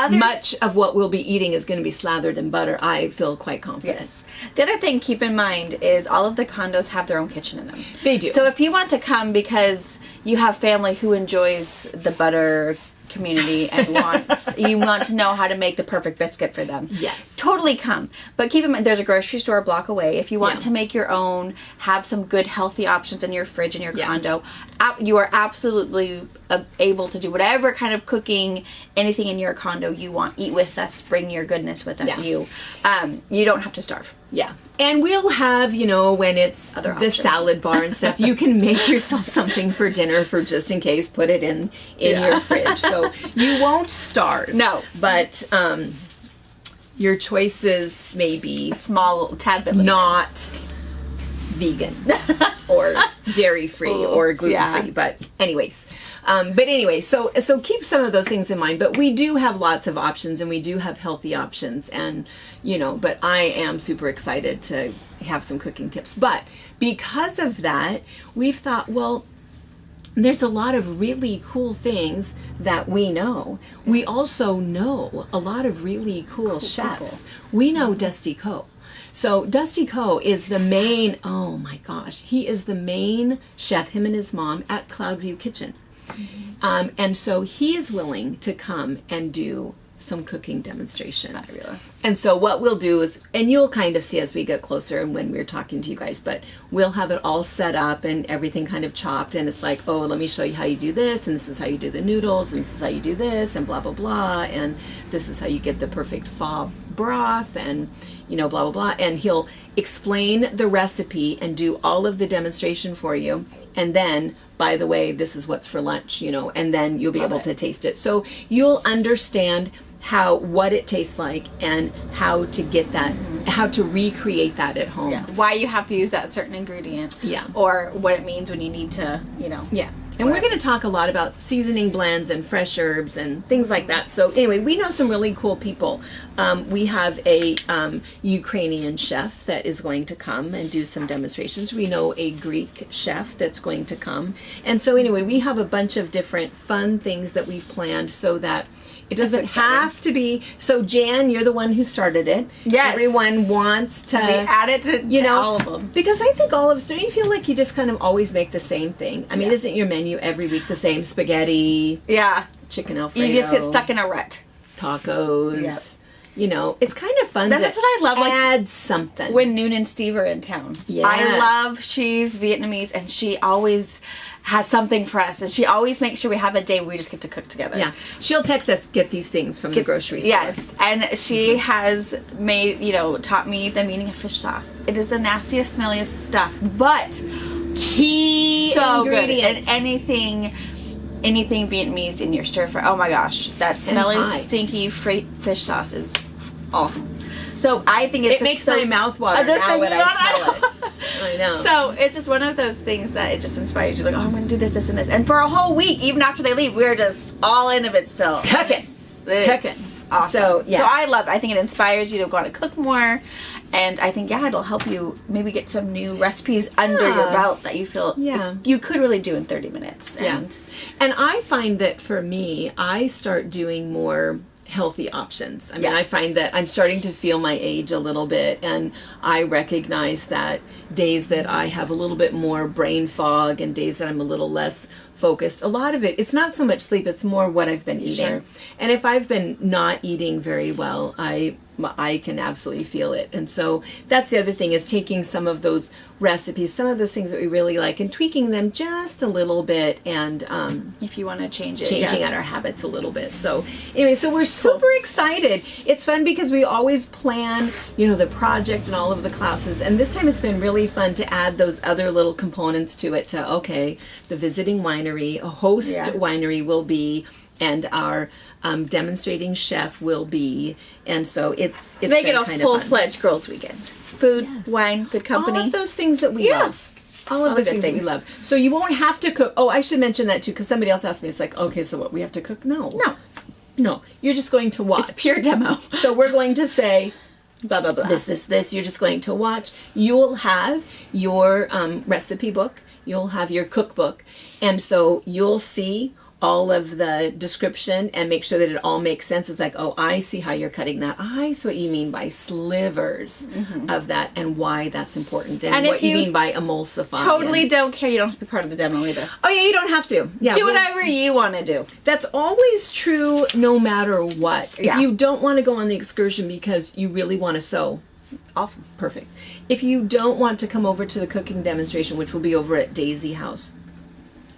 much of what we'll be eating is going to be slathered in butter. I feel quite confident. Yes. The other thing, keep in mind, is all of the condos have their own kitchen in them. They do. So if you want to come because you have family who enjoys the butter community and you want to know how to make the perfect biscuit for them. Yes. Totally come. But keep in mind, there's a grocery store a block away. If you want to make your own, have some good healthy options in your fridge in your condo, you are absolutely able to do whatever kind of cooking, anything in your condo you want. Eat with us, bring your goodness with us. You don't have to starve. Yeah. And we'll have, you know, when it's the salad bar and stuff, you can make yourself something for dinner for just in case, put it in your fridge. So you won't starve. No. But your choices may be tad bit not vegan or dairy free or gluten free. But anyways, so keep some of those things in mind. But we do have lots of options, and we do have healthy options, and you know. But I am super excited to have some cooking tips. But because of that, we've thought, well, there's a lot of really cool things that we know. We also know a lot of really cool chefs. We know Dusty Coe. So Dusty Coe is the main, oh my gosh, he is the main chef, him and his mom, at Cloudview Kitchen. And so he is willing to come and do some cooking demonstrations. Fabulous. And so what we'll do is, and you'll kind of see as we get closer and when we're talking to you guys, but we'll have it all set up and everything kind of chopped, and it's like, oh, let me show you how you do this, and this is how you do the noodles, and this is how you do this, and blah, blah, blah, and this is how you get the perfect pho broth, and you know, blah, blah, blah. And he'll explain the recipe and do all of the demonstration for you. And then, by the way, this is what's for lunch, you know, and then you'll be able to taste it. So you'll understand what it tastes like and how to get that, how to recreate that at home. Yeah. Why you have to use that certain ingredient. Yeah. Or what it means when you need to, you know. Yeah. And we're going to talk a lot about seasoning blends and fresh herbs and things like that. So anyway, we know some really cool people. We have a Ukrainian chef that is going to come and do some demonstrations. We know a Greek chef that's going to come. And so anyway, we have a bunch of different fun things that we've planned so that it doesn't have to be. So Jan, you're the one who started it. Yes. Everyone wants to add it to all of them. Because I think don't you feel like you just kind of always make the same thing? I mean, isn't your menu every week the same? Spaghetti, chicken Alfredo. You just get stuck in a rut. tacos. Yep. You know, it's kind of fun. That's what I love. Add something when Noon and Steve are in town. Yes. I love. She's Vietnamese, and she always has something for us, and she always makes sure we have a day where we just get to cook together. Yeah, she'll text us, get these things from the grocery store. Yes, and she has made, taught me the meaning of fish sauce. It is the nastiest, smelliest stuff, but key so ingredient. good. And anything Vietnamese in your stir fry. Oh my gosh, that smelly, stinky fish sauce is awesome. So I think it makes my mouth water now when I smell it. I know. So it's just one of those things that it just inspires you. Like, oh, I'm going to do this, this, and this. And for a whole week, even after they leave, we're just all in of it still. Cooking. Awesome. So, yeah. So I love it. I think it inspires you to want to cook more. And I think, it'll help you maybe get some new recipes under your belt that you feel you could really do in 30 minutes. And I find that for me, I start doing more healthy options. I mean, I find that I'm starting to feel my age a little bit, and I recognize that days that I have a little bit more brain fog and days that I'm a little less focused, a lot of it's not so much sleep, it's more what I've been eating. Sure. And if I've been not eating very well, I can absolutely feel it. And so that's the other thing, is taking some of those recipes, some of those things that we really like, and tweaking them just a little bit, and if you want to change it, changing out our habits a little bit. So anyway, so we're super excited. It's fun because we always plan, the project and all of the classes, and this time it's been really fun to add those other little components to it. The visiting winery, a host winery will be, and our demonstrating chef will be, and so it's they get a full-fledged girls' weekend. Food, wine, good company, all of those things that we love. All of those things that we love. So you won't have to cook. Oh, I should mention that too, because somebody else asked me. It's like, okay, so what, we have to cook? No. You're just going to watch. It's pure demo. So we're going to say, blah, blah, blah. This. You're just going to watch. You'll have your recipe book. You'll have your cookbook. And so you'll see all of the description and make sure that it all makes sense. It's like, oh, I see how you're cutting that. I see what you mean by slivers of that, and why that's important, and what you mean by emulsifying. Totally don't care. You don't have to be part of the demo either. Oh yeah, you don't have to. Yeah, do whatever you want to do. That's always true, no matter what. If you don't want to go on the excursion because you really want to sew, awesome, perfect. If you don't want to come over to the cooking demonstration, which will be over at Daisy House,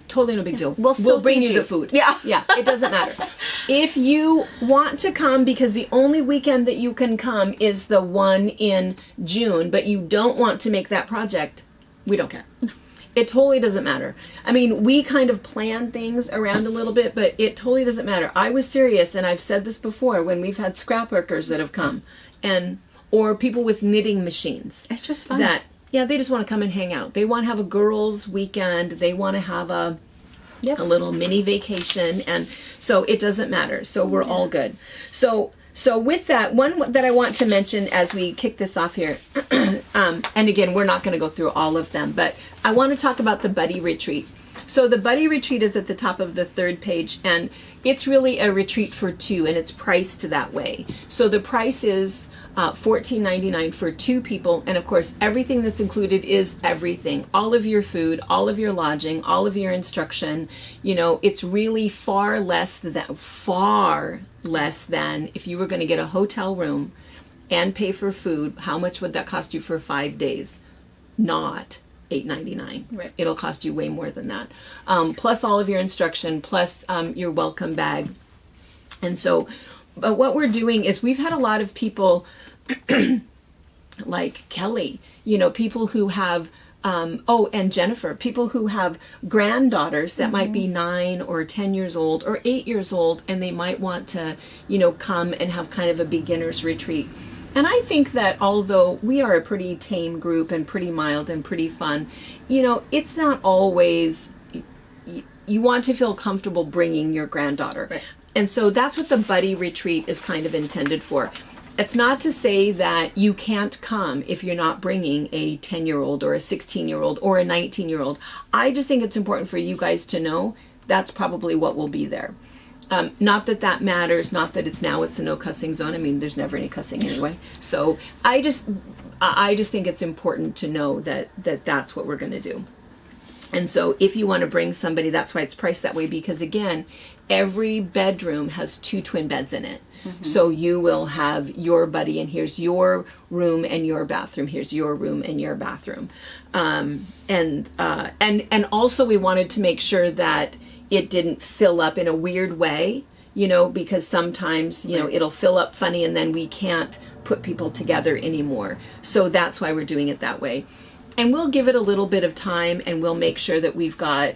totally no big deal. We'll bring you the food. Yeah. It doesn't matter. If you want to come because the only weekend that you can come is the one in June, but you don't want to make that project, we don't care. It totally doesn't matter. I mean, we kind of plan things around a little bit, but it totally doesn't matter. I was serious, and I've said this before, when we've had scrap workers that have come, or people with knitting machines. It's just fun. They just want to come and hang out. They want to have a girls' weekend. They want to have a little mini vacation, and so it doesn't matter. So we're all good. So with that, one that I want to mention as we kick this off here, and again, we're not going to go through all of them, but I want to talk about the Buddy Retreat. So the Buddy Retreat is at the top of the third page, and it's really a retreat for two, and it's priced that way. So the price is $14.99 for two people, and of course everything that's included is everything, all of your food, all of your lodging, all of your instruction. It's really far less than if you were going to get a hotel room and pay for food. How much would that cost you for 5 days? Not $8.99. Right. It'll cost you way more than that, plus all of your instruction, plus your welcome bag. And so but what we're doing is, we've had a lot of people like Kelly, people who have, and Jennifer, people who have granddaughters that might be 9 or 10 years old or 8 years old, and they might want to, come and have kind of a beginner's retreat. And I think that although we are a pretty tame group and pretty mild and pretty fun, it's not always, you want to feel comfortable bringing your granddaughter. Right. And so that's what the Buddy Retreat is kind of intended for. It's not to say that you can't come if you're not bringing a 10-year-old or a 16-year-old or a 19-year-old. I just think it's important for you guys to know that's probably what will be there. Not that matters, not that it's a no cussing zone. I mean, there's never any cussing anyway. So I just think it's important to know that that's what we're going to do. And so if you want to bring somebody, that's why it's priced that way, because again, every bedroom has 2 twin beds in it. So you will have your buddy, and here's your room and your bathroom. Here's your room and your bathroom. And also we wanted to make sure that it didn't fill up in a weird way, you know, because sometimes, you know, it'll fill up funny and then we can't put people together anymore. So that's why we're doing it that way. And we'll give it a little bit of time, and we'll make sure that we've got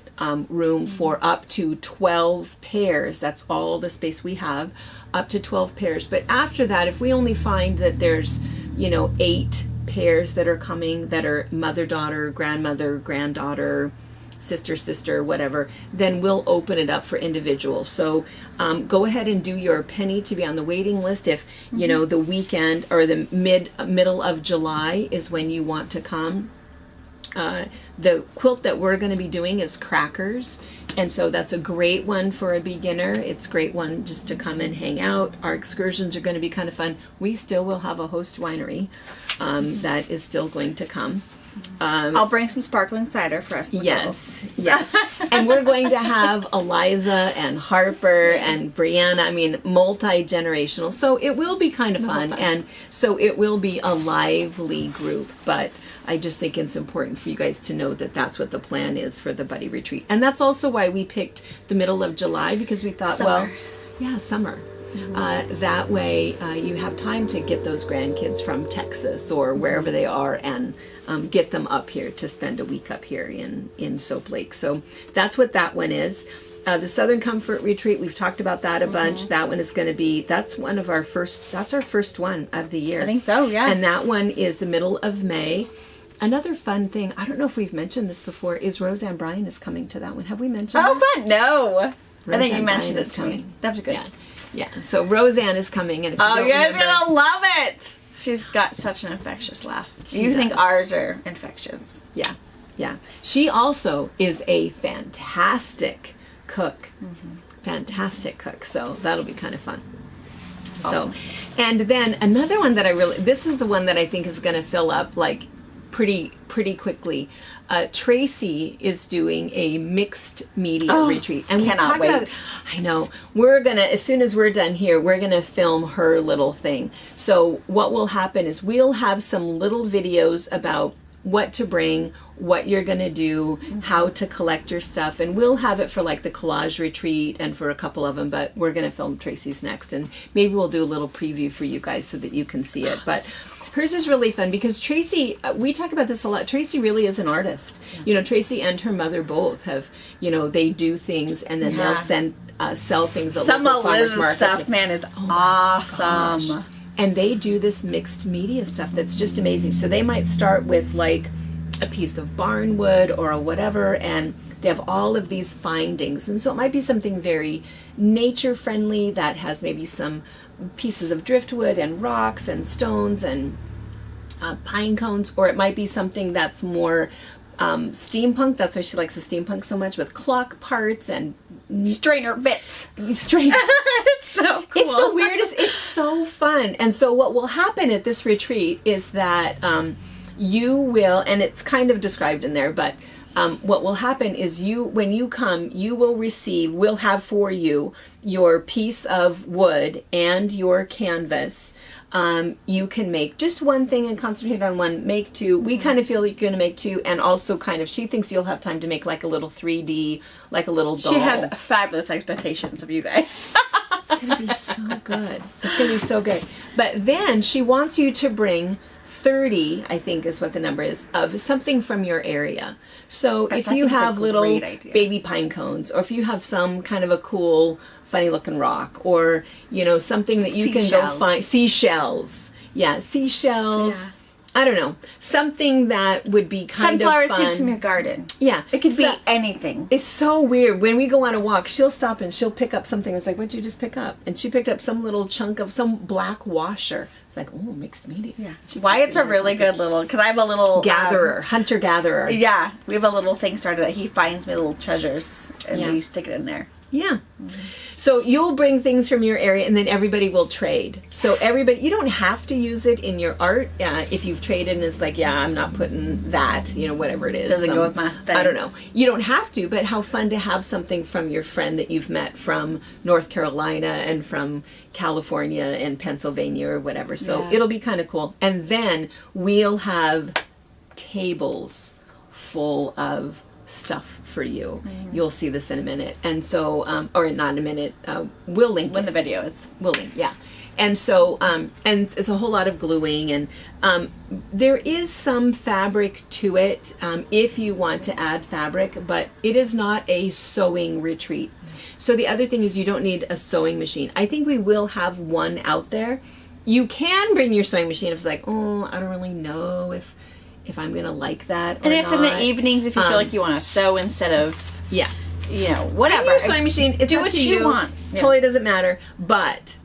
room for up to 12 pairs. That's all the space we have, up to 12 pairs. But after that, if we only find that there's, you know, 8 pairs that are coming that are mother-daughter, grandmother, granddaughter, sister, whatever, then we'll open it up for individuals. So go ahead and do your penny to be on the waiting list. If, you know, the weekend or the middle of July is when you want to come. The quilt that we're going to be doing is crackers, and so that's a great one for a beginner. It's a great one just to come and hang out. Our excursions are going to be kind of fun. We still will have a host winery that is still going to come. I'll bring some sparkling cider for us. Yes. And we're going to have Eliza and Harper and Brianna. I mean, multi-generational. So it will be kind of fun. And so it will be a lively group. But I just think it's important for you guys to know that that's what the plan is for the Buddy Retreat. And that's also why we picked the middle of July, because we thought, summer. That way you have time to get those grandkids from Texas or wherever they are and get them up here to spend a week up here in Soap Lake. So that's what that one is. The Southern Comfort Retreat, we've talked about that a bunch. That one is going to be, that's our first one of the year. I think so, yeah. And that one is the middle of May. Another fun thing, I don't know if we've mentioned this before, is Roseanne Bryan is coming to that one. Have we mentioned that? Oh, fun. No. Roseanne I think you mentioned Bryan it to me. That was good. Yeah. So Roseanne is coming. And you guys are going to love it. She's got such an infectious laugh. You think ours are infectious. Yeah. She also is a fantastic cook. Fantastic cook. So that'll be kind of fun. Awesome. So, and then another one that this is the one that I think is going to fill up like pretty quickly. Tracy is doing a mixed media retreat, and cannot wait. I know. We're gonna, as soon as we're done here, we're gonna film her little thing. So what will happen is we'll have some little videos about what to bring, what you're gonna do, how to collect your stuff, and we'll have it for like the collage retreat and for a couple of them, but we're gonna film Tracy's next, and maybe we'll do a little preview for you guys so that you can see it. But hers is really fun because Tracy, we talk about this a lot, Tracy really is an artist. You know, Tracy and her mother both have, you know, they do things and then they'll sell things at local farmers markets. Some of Liz's stuff, man, is awesome. And they do this mixed media stuff that's just amazing. So they might start with like a piece of barnwood or a whatever, and they have all of these findings. And so it might be something very nature friendly that has maybe some pieces of driftwood and rocks and stones and pine cones, or it might be something that's more steampunk. That's why she likes the steampunk so much, with clock parts and strainer bits. It's so cool. It's the weirdest. It's so fun. And so what will happen at this retreat is that you will, and it's kind of described in there, but what will happen is when you come, you will receive, we'll have for you your piece of wood and your canvas. You can make just one thing and concentrate on one, make two. We kind of feel you're going to make two, and also kind of, she thinks you'll have time to make like a little 3D, like a little doll. She has fabulous expectations of you guys. It's going to be so good. It's going to be so good. But then she wants you to bring 30, I think is what the number is, of something from your area. So if you have little baby pine cones, or if you have some kind of a cool, funny looking rock, or, you know, something that you can go find, seashells. Yeah, seashells. Yeah. I don't know. Something that would be kind of fun. Sunflower seeds from your garden. Yeah. It could be anything. It's so weird. When we go on a walk, she'll stop and she'll pick up something. It's like, what'd you just pick up? And she picked up some little chunk of some black washer. It's like, oh, mixed media. Yeah. Wyatt's a really good little, because I have a little... hunter-gatherer. Yeah. We have a little thing started that he finds me little treasures, and we stick it in there. Yeah. So you'll bring things from your area, and then everybody will trade. So everybody, you don't have to use it in your art. If you've traded and it's like, yeah, I'm not putting that, you know, whatever it is. Doesn't go with my thing. I don't know. You don't have to, but how fun to have something from your friend that you've met from North Carolina and from California and Pennsylvania or whatever. So it'll be kind of cool. And then we'll have tables full of stuff for you. You'll see this in a minute. And so, or not in a minute, we'll link when the video is. We'll link, yeah. And so, and it's a whole lot of gluing, and there is some fabric to it if you want to add fabric, but it is not a sewing retreat. So the other thing is you don't need a sewing machine. I think we will have one out there. You can bring your sewing machine if it's like, oh, I don't really know if I'm going to like that or and if not. in the evenings, if you feel like you want to sew instead of, you know, whatever. Your sewing machine, it's do up what to you want. Totally doesn't matter. But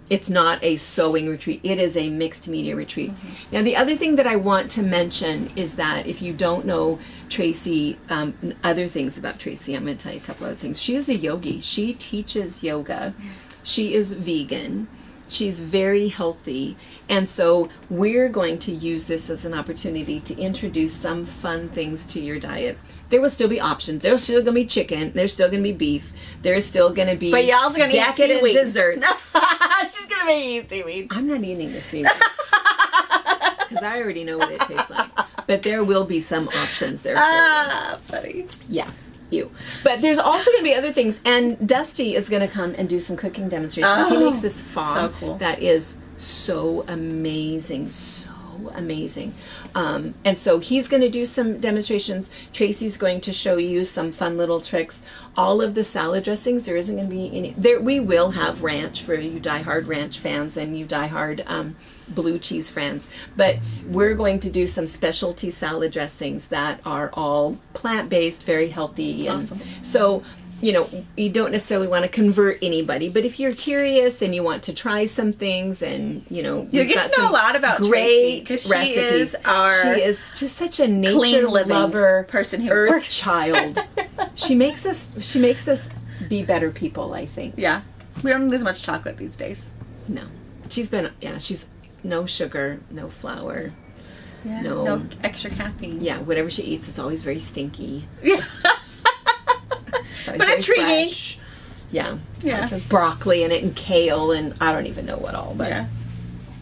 it's not a sewing retreat. It is a mixed media retreat. Now, the other thing that I want to mention is that if you don't know Tracy, other things about Tracy, I'm going to tell you a couple other things. She is a yogi. She teaches yoga. She is vegan. She's very healthy, and so we're going to use this as an opportunity to introduce some fun things to your diet. There will still be options. There's still going to be chicken. There's still going to be beef. There's still going to be decadent desserts. She's going to be eating seaweed. I'm not eating the seaweed because I already know what it tastes like. But there will be some options there. Funny. Yeah. But there's also going to be other things, and Dusty is going to come and do some cooking demonstrations. He makes this pho that is so amazing, and so he's going to do some demonstrations. Tracy's going to show you some fun little tricks. All of the salad dressings, there isn't going to be any there. We will have ranch for you diehard ranch fans and you diehard blue cheese fans, but we're going to do some specialty salad dressings that are all plant-based, very healthy. And so, you know, you don't necessarily want to convert anybody, but if you're curious and you want to try some things, and you know, you get to know a lot about great Tracy, recipes. She is just such a nature lover person who earth works. child. She makes us be better people, I think. Yeah, we don't need as much chocolate these days. No, she's no sugar, no flour. Yeah, no extra caffeine. Yeah, whatever she eats, it's always very stinky. Yeah. But intriguing. Yeah. It says broccoli in it and kale and I don't even know what all. But anyway.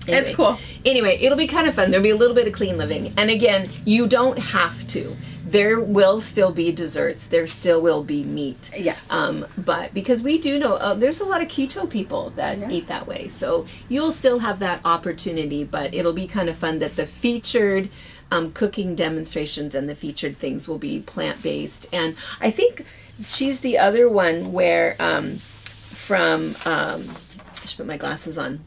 It's cool. Anyway, it'll be kind of fun. There'll be a little bit of clean living. And again, you don't have to. There will still be desserts. There still will be meat. Yes. But because we do know there's a lot of keto people that eat that way. So you'll still have that opportunity, but it'll be kind of fun that the featured cooking demonstrations and the featured things will be plant-based. And I think she's the other one where I should put my glasses on.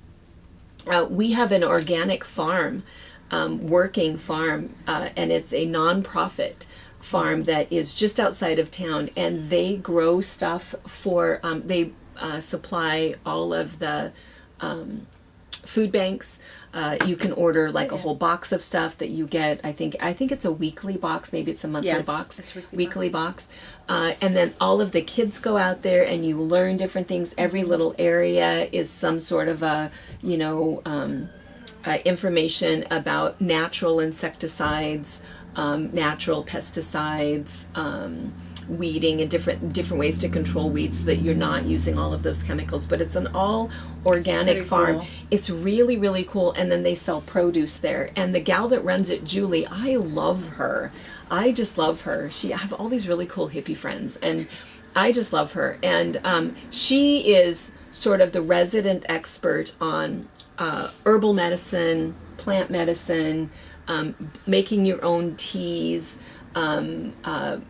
We have an organic farm, working farm, and it's a non-profit farm that is just outside of town, and they grow stuff for, they supply all of the food banks. You can order like a whole box of stuff that you get. I think it's a weekly box. Maybe it's a monthly box. It's weekly box. And then all of the kids go out there and you learn different things. Every little area is some sort of a, information about natural insecticides, natural pesticides, weeding and different ways to control weeds so that you're not using all of those chemicals. But it's an all organic farm. Cool. It's really, really cool. And then they sell produce there. And the gal that runs it, Julie, I love her. I just love her. I have all these really cool hippie friends, and I just love her. And she is sort of the resident expert on herbal medicine, plant medicine, making your own teas,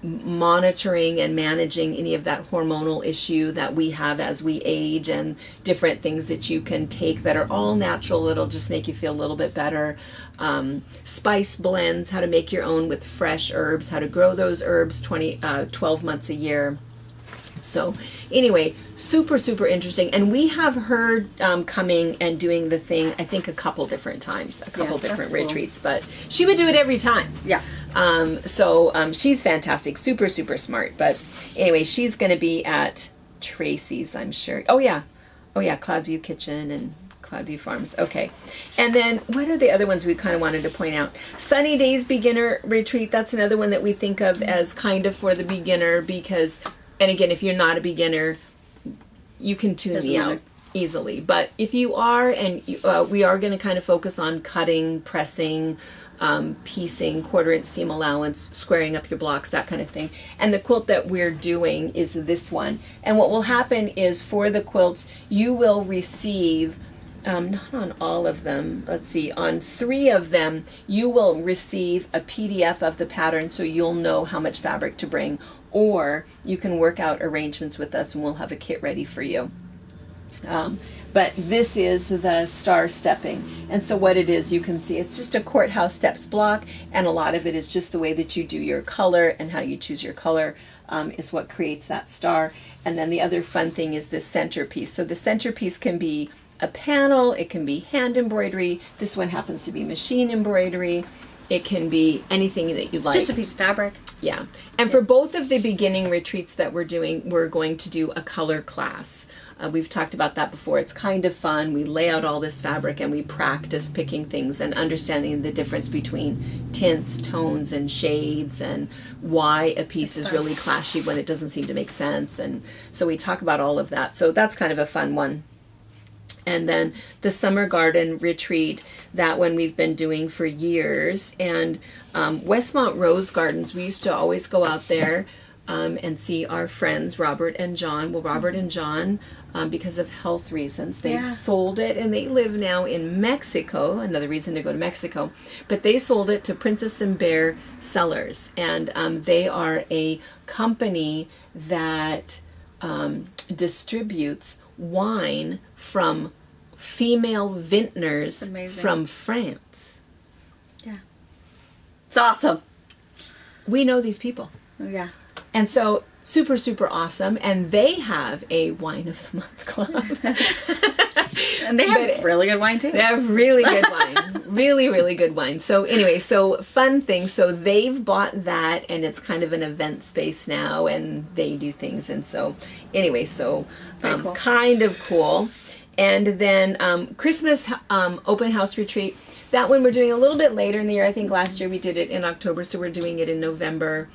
monitoring and managing any of that hormonal issue that we have as we age, and different things that you can take that are all natural that'll just make you feel a little bit better. Spice blends, how to make your own with fresh herbs, how to grow those herbs 12 months a year. So anyway, super, super interesting. And we have her coming and doing the thing, I think, a couple different times, different retreats, but she would do it every time. Yeah. So she's fantastic, super, super smart. But anyway, she's going to be at Tracy's, I'm sure. Oh yeah, Cloudview Kitchen and Cloudview Farms. Okay. And then what are the other ones we kind of wanted to point out? Sunny Days Beginner Retreat, that's another one that we think of as kind of for the beginner because, and again, if you're not a beginner, you can tune me out easily. But if you are, and we are going to kind of focus on cutting, pressing, piecing, 1/4 inch seam allowance, squaring up your blocks, that kind of thing. And the quilt that we're doing is this one. And what will happen is for the quilts, you will receive, not on all of them, let's see, on 3 of them, you will receive a PDF of the pattern so you'll know how much fabric to bring, or you can work out arrangements with us and we'll have a kit ready for you. But this is the star stepping. And so what it is, you can see it's just a courthouse steps block, and a lot of it is just the way that you do your color and how you choose your color is what creates that star. And then the other fun thing is this centerpiece. So the centerpiece can be a panel, it can be hand embroidery. This one happens to be machine embroidery. It can be anything that you like. Just a piece of fabric. Yeah. And for both of the beginning retreats that we're doing, we're going to do a color class. We've talked about that before. It's kind of fun. We lay out all this fabric and we practice picking things and understanding the difference between tints, tones, and shades, and why a piece is really clashy when it doesn't seem to make sense. And so we talk about all of that. So that's kind of a fun one. And then the Summer Garden Retreat, that one we've been doing for years. And Westmont Rose Gardens, we used to always go out there and see our friends, Robert and John. Well, Robert and John, because of health reasons, they've sold it, and they live now in Mexico, another reason to go to Mexico. But they sold it to Princess and Bear Cellars, and they are a company that distributes wine from female vintners from France. Yeah. It's awesome. We know these people. Yeah. And so super, super awesome. And they have a Wine of the Month club. And they have really good wine too. They have really good wine. Really, really good wine. So anyway, so fun thing. So they've bought that, and it's kind of an event space now, and they do things. And so anyway, so cool. Kind of cool. And then Christmas open house retreat. That one we're doing a little bit later in the year. I think last year we did it in October, so we're doing it in November.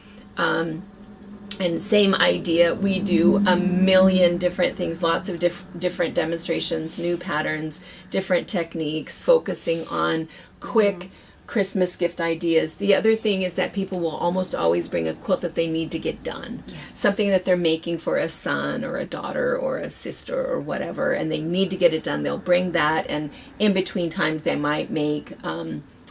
And same idea, we do a million different things, lots of different demonstrations, new patterns, different techniques, focusing on quick Christmas gift ideas. The other thing is that people will almost always bring a quilt that they need to get done. Yes. Something that they're making for a son or a daughter or a sister or whatever, and they need to get it done. They'll bring that, and in between times they might make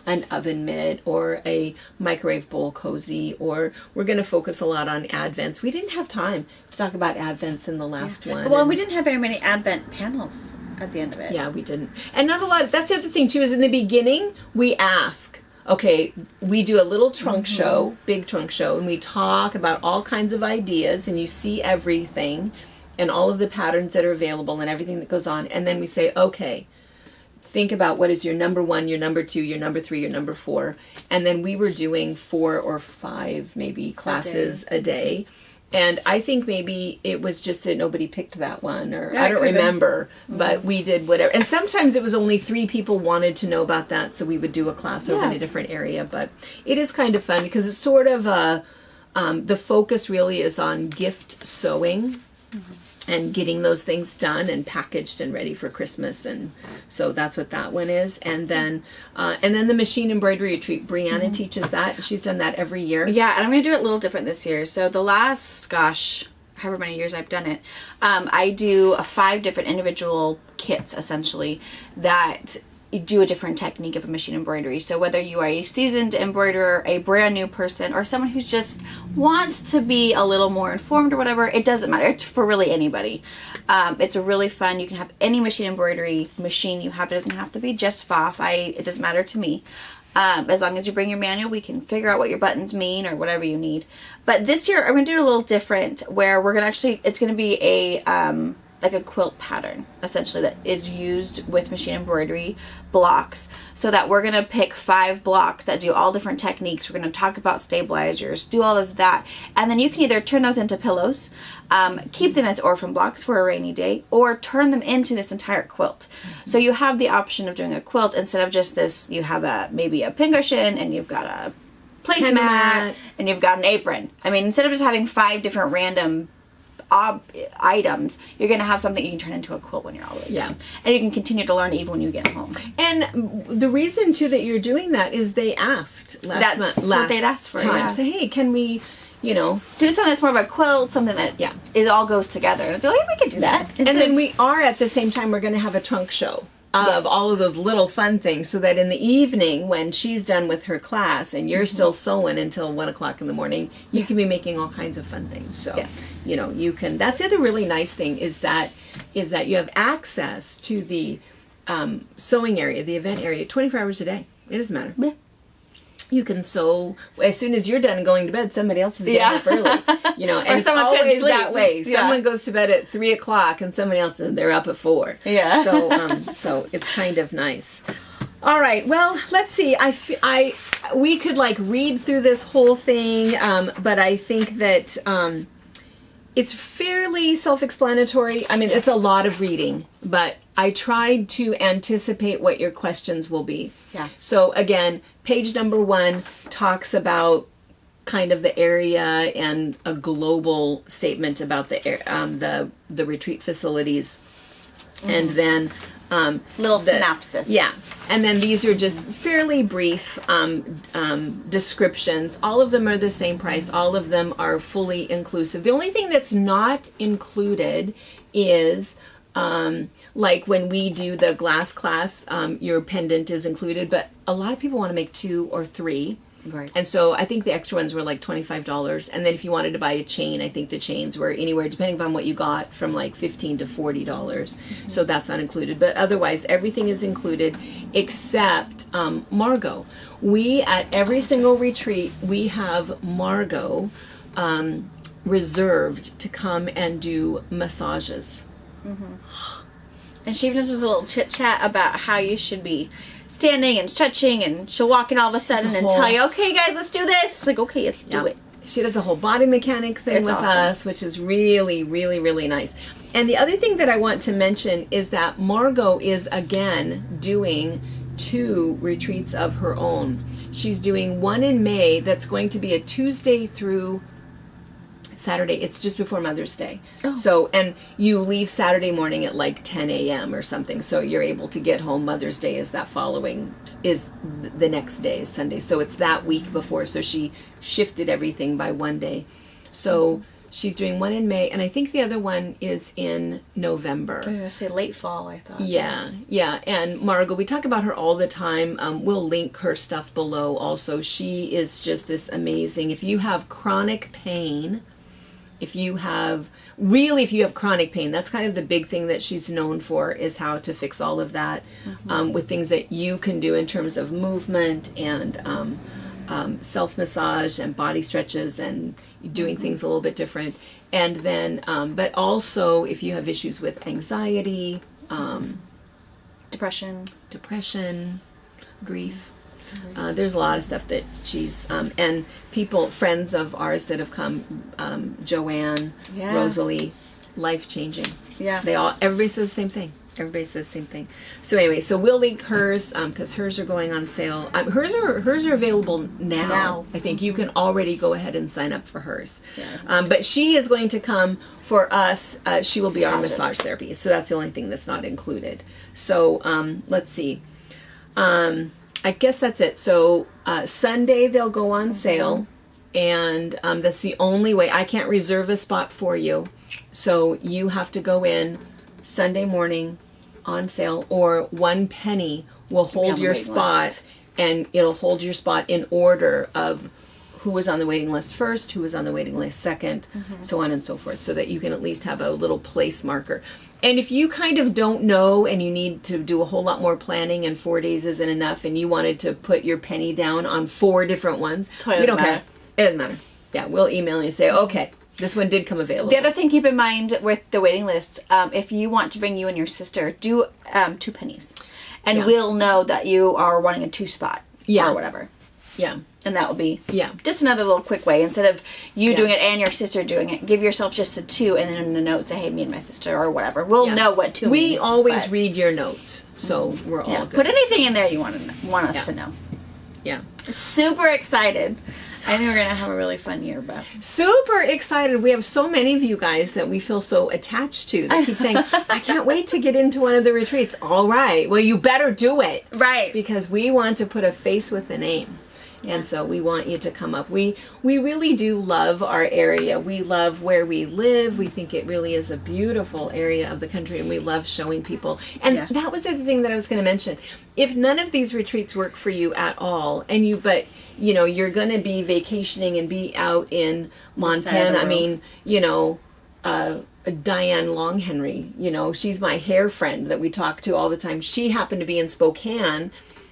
an oven mitt or a microwave bowl cozy, or we're going to focus a lot on Advents. We didn't have time to talk about Advents in the last one. Well, we didn't have very many Advent panels at the end of it. Yeah, we didn't. And not a lot. That's the other thing, too, is in the beginning, we ask, okay, we do a little trunk show, big trunk show, and we talk about all kinds of ideas, and you see everything and all of the patterns that are available and everything that goes on. And then we say, okay, think about what is your number 1, your number 2, your number 3, your number 4. And then we were doing 4 or 5 maybe classes a day. And I think maybe it was just that nobody picked that one, or I don't remember, but we did whatever. And sometimes it was only 3 people wanted to know about that, so we would do a class over in a different area. But it is kind of fun because it's sort of the focus really is on gift sewing. And getting those things done and packaged and ready for Christmas, and so that's what that one is. And then the machine embroidery retreat. Brianna teaches that. She's done that every year. Yeah, and I'm going to do it a little different this year. So the last, however many years I've done it, I do 5 different individual kits essentially that do a different technique of a machine embroidery. So whether you are a seasoned embroiderer, a brand new person, or someone who just wants to be a little more informed or whatever, it doesn't matter. It's for really anybody. It's really fun. You can have any machine embroidery machine you have. It doesn't have to be just FOF. It doesn't matter to me. As long as you bring your manual, we can figure out what your buttons mean or whatever you need. But this year, I'm going to do a little different, where we're going to actually, it's going to be a like a quilt pattern, essentially, that is used with machine embroidery blocks, so that we're going to pick 5 blocks that do all different techniques. We're going to talk about stabilizers, do all of that, and then you can either turn those into pillows, keep them as orphan blocks for a rainy day, or turn them into this entire quilt. So you have the option of doing a quilt instead of just this. You have maybe a pincushion, and you've got a placemat, and you've got an apron. I mean, instead of just having 5 different random items, you're going to have something you can turn into a quilt when you're all the way done. And you can continue to learn even when you get home. And the reason, too, that you're doing that is they asked last what they'd asked for, time. Say, hey, can we, do something that's more of a quilt, something that it all goes together. And it's like, we could do that. And then we are, at the same time, we're going to have a trunk show of all of those little fun things, so that in the evening when she's done with her class and you're still sewing until 1 o'clock in the morning, you can be making all kinds of fun things. So you can. That's the other really nice thing is that you have access to the sewing area, the event area, 24 hours a day. It doesn't matter. Yeah. You can sew as soon as you're done going to bed. Somebody else is getting up early, and or someone it's always sleep. That way. Someone goes to bed at 3 o'clock, and somebody else they're up at 4. Yeah. So it's kind of nice. All right. Well, let's see. We could read through this whole thing, but I think that it's fairly self-explanatory. I mean, it's a lot of reading, but I tried to anticipate what your questions will be. Yeah. So again, page number 1 talks about kind of the area and a global statement about the retreat facilities, and then little synopsis. Yeah, and then these are just fairly brief descriptions. All of them are the same price. All of them are fully inclusive. The only thing that's not included is like when we do the glass class, your pendant is included, but a lot of people want to make 2 or 3. Right. And so I think the extra ones were like $25. And then if you wanted to buy a chain, I think the chains were anywhere, depending upon what you got, from like $15 to $40. Mm-hmm. So that's not included. But otherwise, everything is included except Margot. We, at every single retreat, we have Margot reserved to come and do massages. Mm-hmm. And she even does a little chit chat about how you should be standing and stretching, and she'll walk in all of a sudden and tell you, okay guys, let's do this. Like, okay, let's do it. She does a whole body mechanic thing with us, which is really, really, really nice. And the other thing that I want to mention is that Margot is again doing 2 retreats of her own. She's doing one in May that's going to be a Tuesday through Saturday. It's just before Mother's Day. Oh. So, and you leave Saturday morning at like 10 a.m. or something. So you're able to get home. Mother's Day is the next day, is Sunday. So it's that week before. So she shifted everything by 1 day. So she's doing one in May, and I think the other one is in November. I was going to say late fall, I thought. Yeah. And Margot, we talk about her all the time. We'll link her stuff below also. She is just this amazing. If you have chronic pain, if you have chronic pain, that's kind of the big thing that she's known for, is how to fix all of that with things that you can do in terms of movement and self-massage and body stretches and doing things a little bit different. And then, but also if you have issues with anxiety, depression, grief. There's a lot of stuff that she's, and friends of ours that have come, Joanne, Rosalie, life-changing. Yeah. Everybody says the same thing. So anyway, so we'll link hers, because hers are going on sale. Hers are available now. I think you can already go ahead and sign up for hers. Yeah, but she is going to come for us. She will be our massage therapy. So that's the only thing that's not included. So let's see. I guess that's it. So Sunday they'll go on sale, and that's the only way. I can't reserve a spot for you, so you have to go in Sunday morning on sale, or 1 penny will hold your spot, and it'll hold your spot in order of who was on the waiting list first, who was on the waiting list second, so on and so forth, so that you can at least have a little place marker. And if you kind of don't know and you need to do a whole lot more planning and 4 days isn't enough and you wanted to put your penny down on 4 different ones, we don't care. It doesn't matter. Yeah, we'll email you and say, okay, This one did come available. The other thing, keep in mind with the waiting list, if you want to bring you and your sister, do 2 pennies. And we'll know that you are wanting a 2 spot. Yeah. Or whatever. Yeah. And that will be just another little quick way. Instead of you doing it and your sister doing it, give yourself just a 2 and then in a note say, hey, me and my sister or whatever. We'll know what 2 means. We always read your notes, so we're all good. Put anything in there you want us to know. Yeah. Super excited. I think we're going to have a really fun year, but... Super excited. We have so many of you guys that we feel so attached to that keep saying, I can't wait to get into one of the retreats. All right. Well, you better do it. Right. Because we want to put a face with a name. And so we want you to come up. We really do love our area. We love where we live. We think it really is a beautiful area of the country, and we love showing people. And that was the other thing that I was going to mention. If none of these retreats work for you at all, and you're going to be vacationing and be out in Montana. I mean, Diane Longhenry, she's my hair friend that we talk to all the time. She happened to be in Spokane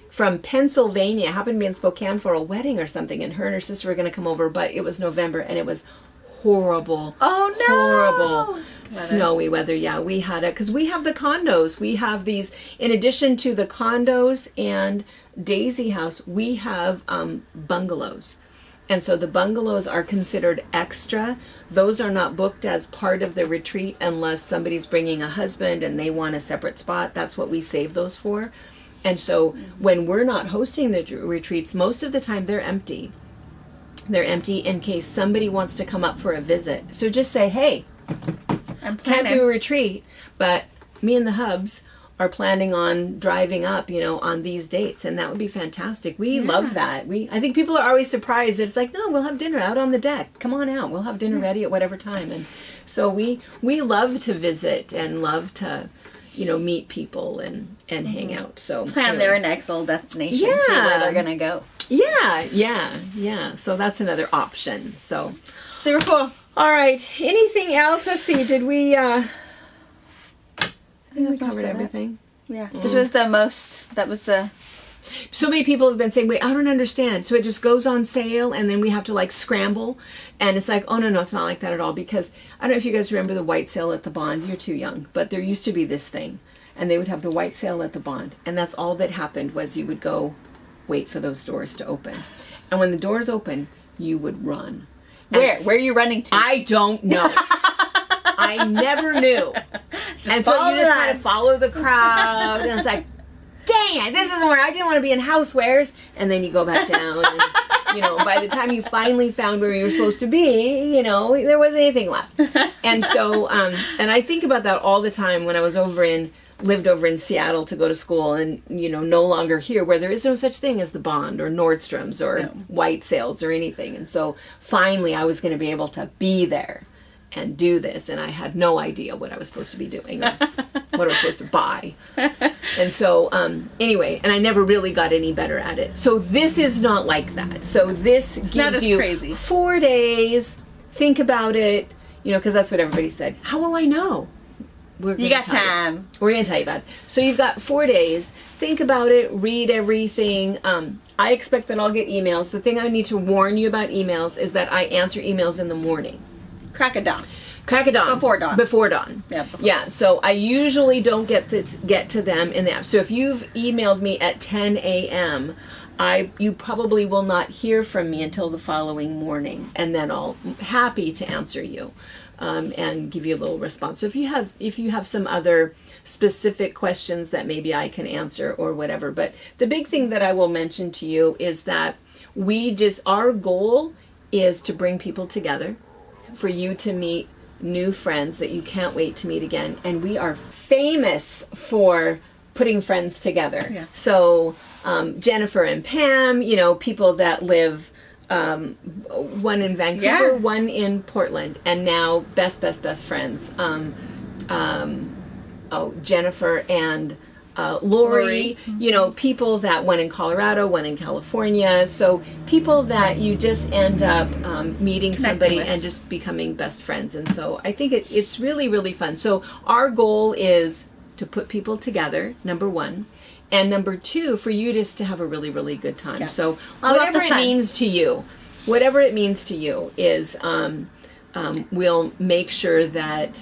from Pennsylvania. Happened to be in Spokane for a wedding or something, and her sister were going to come over, but it was November, and it was horrible. Oh, no! Horrible. Snowy weather. Yeah, we had it, because we have the condos. We have these, in addition to the condos and Daisy House, we have bungalows. And so the bungalows are considered extra. Those are not booked as part of the retreat unless somebody's bringing a husband and they want a separate spot. That's what we save those for. And so when we're not hosting the retreats, most of the time they're empty. They're empty in case somebody wants to come up for a visit. So just say, hey, I'm can't do a retreat, but me and the hubs are planning on driving up, on these dates. And that would be fantastic. We love that. I think people are always surprised that it's like, no, we'll have dinner out on the deck. Come on out. We'll have dinner ready at whatever time. And so we love to visit and love to meet people and hang out. So plan their next little destination, see where they're gonna go. Yeah. So that's another option. So super cool. All right. Anything else? Let's see. Did we? I think we covered everything. Yeah. This was the most. That was the. So many people have been saying, wait, I don't understand. So it just goes on sale and then we have to scramble. And it's like, oh, no, it's not like that at all. Because I don't know if you guys remember the white sale at the Bond. You're too young. But there used to be this thing. And they would have the white sale at the Bond. And that's all that happened was you would go wait for those doors to open. And when the doors opened, you would run. Where are you running to? I don't know. I never knew. And so you just kind of follow the crowd. And it's like, dang it, this isn't where I didn't want to be in housewares. And then you go back down. And, by the time you finally found where you were supposed to be, there wasn't anything left. And so, and I think about that all the time when I was lived over in Seattle to go to school and, no longer here, where there is no such thing as the Bond or Nordstrom's or white sales or anything. And so finally I was going to be able to be there and do this, and I had no idea what I was supposed to be doing or what I was supposed to buy. And so anyway, and I never really got any better at it. So this is not like that. So this gives you crazy. 4 days. Think about it, because that's what everybody said. How will I know? You got time. We're going to tell you about it. So you've got 4 days. Think about it. Read everything. I expect that I'll get emails. The thing I need to warn you about emails is that I answer emails in the morning. Crack of dawn. Before dawn. Yeah. Yeah. So I usually don't get to them in the app. So if you've emailed me at 10 a.m., you probably will not hear from me until the following morning, and then I'll happy to answer you and give you a little response. So if you have some other specific questions that maybe I can answer or whatever. But the big thing that I will mention to you is that our goal is to bring people together, for you to meet new friends that you can't wait to meet again. And we are famous for putting friends together. Yeah. So Jennifer and Pam, people that live, one in Vancouver, one in Portland, and now best friends. Jennifer and Lori, people that, one in Colorado, one in California. So people that you just end up meeting somebody and just becoming best friends. And so I think it's really, really fun. So our goal is to put people together, number one. And number two, for you just to have a really, really good time. Yeah. So whatever it means to you is we'll make sure that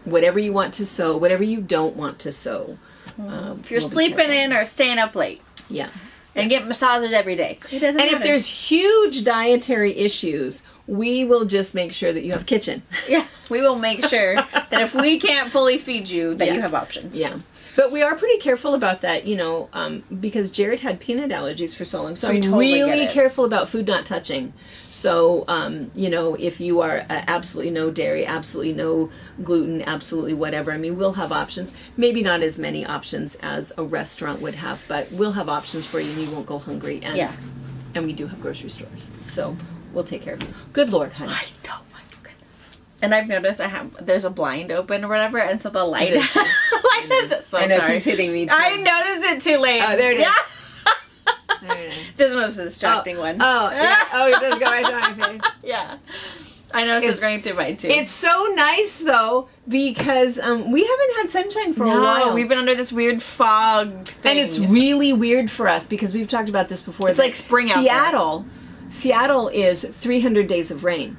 whatever you want to sew, whatever you don't want to sew. If you're sleeping in or staying up late. Yeah. And get massages every day. It doesn't matter. If there's huge dietary issues, we will just make sure that you have a kitchen. Yeah. We will make sure that if we can't fully feed you, that you have options. Yeah. But we are pretty careful about that, because Jared had peanut allergies for so long. So I'm totally really careful about food not touching. So, if you are absolutely no dairy, absolutely no gluten, absolutely whatever, we'll have options. Maybe not as many options as a restaurant would have, but we'll have options for you and you won't go hungry. And, and we do have grocery stores. So we'll take care of you. Good Lord, honey. I know. And I've noticed there's a blind open or whatever, and so the light is so I know, sorry. it keeps hitting me too. I noticed it too late. Oh, there it is. Yeah. There it is. This one was a distracting one. Oh, yeah. Oh, it does go right to my face. Yeah. I noticed it's running through mine too. It's so nice though, because we haven't had sunshine for a while. We've been under this weird fog thing. And it's really weird for us because we've talked about this before. It's like spring out there. Seattle is 300 days of rain.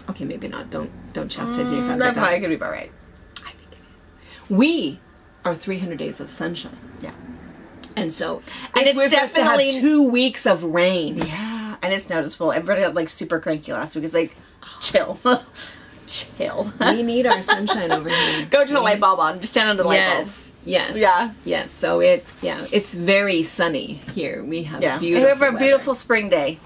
Okay, maybe not. Don't chastise me if I'm that probably could be about right. I think it is. We are 300 days of sunshine. Yeah. And so, and it's definitely to have 2 weeks of rain. Yeah, and it's noticeable. Everybody got like super cranky last week. It's like, chill. Chill. We need our sunshine over here. Go to the light bulb on. Just stand under the light bulb. Yes. Yeah. Yes. So it's very sunny here. We have beautiful we have a weather. beautiful spring day.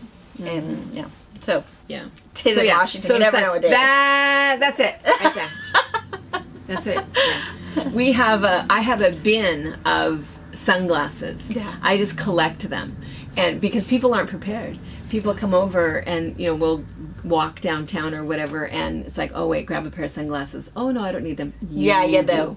And so yeah. Tis in Washington. So you never know what day. That's it. Right there. That's it. Yeah. I have a bin of sunglasses. Yeah. I just collect them. And because people aren't prepared. People come over and, we'll walk downtown or whatever and it's like, oh wait, grab a pair of sunglasses. Oh no, I don't need them. You do.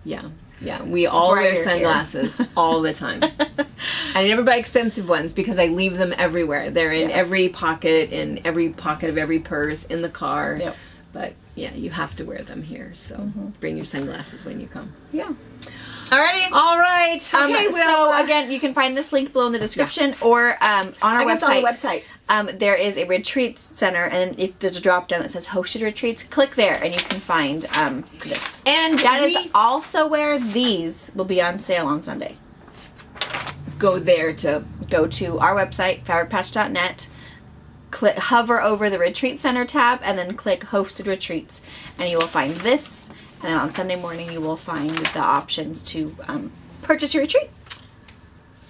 Yeah. Yeah. We all wear sunglasses all the time. And I never buy expensive ones because I leave them everywhere. They're in every pocket of every purse, in the car. Yep. But yeah, you have to wear them here. So bring your sunglasses when you come. Yeah. Alrighty. All right. Okay, so again, you can find this link below in the description or on our website. On the website. There is a retreat center, and there's a drop down that says hosted retreats. Click there, and you can find this. And that is also where these will be on sale on Sunday. Go there to go to our website, FabriChat.net. Hover over the retreat center tab, and then click hosted retreats, and you will find this. And then on Sunday morning, you will find the options to purchase your retreat.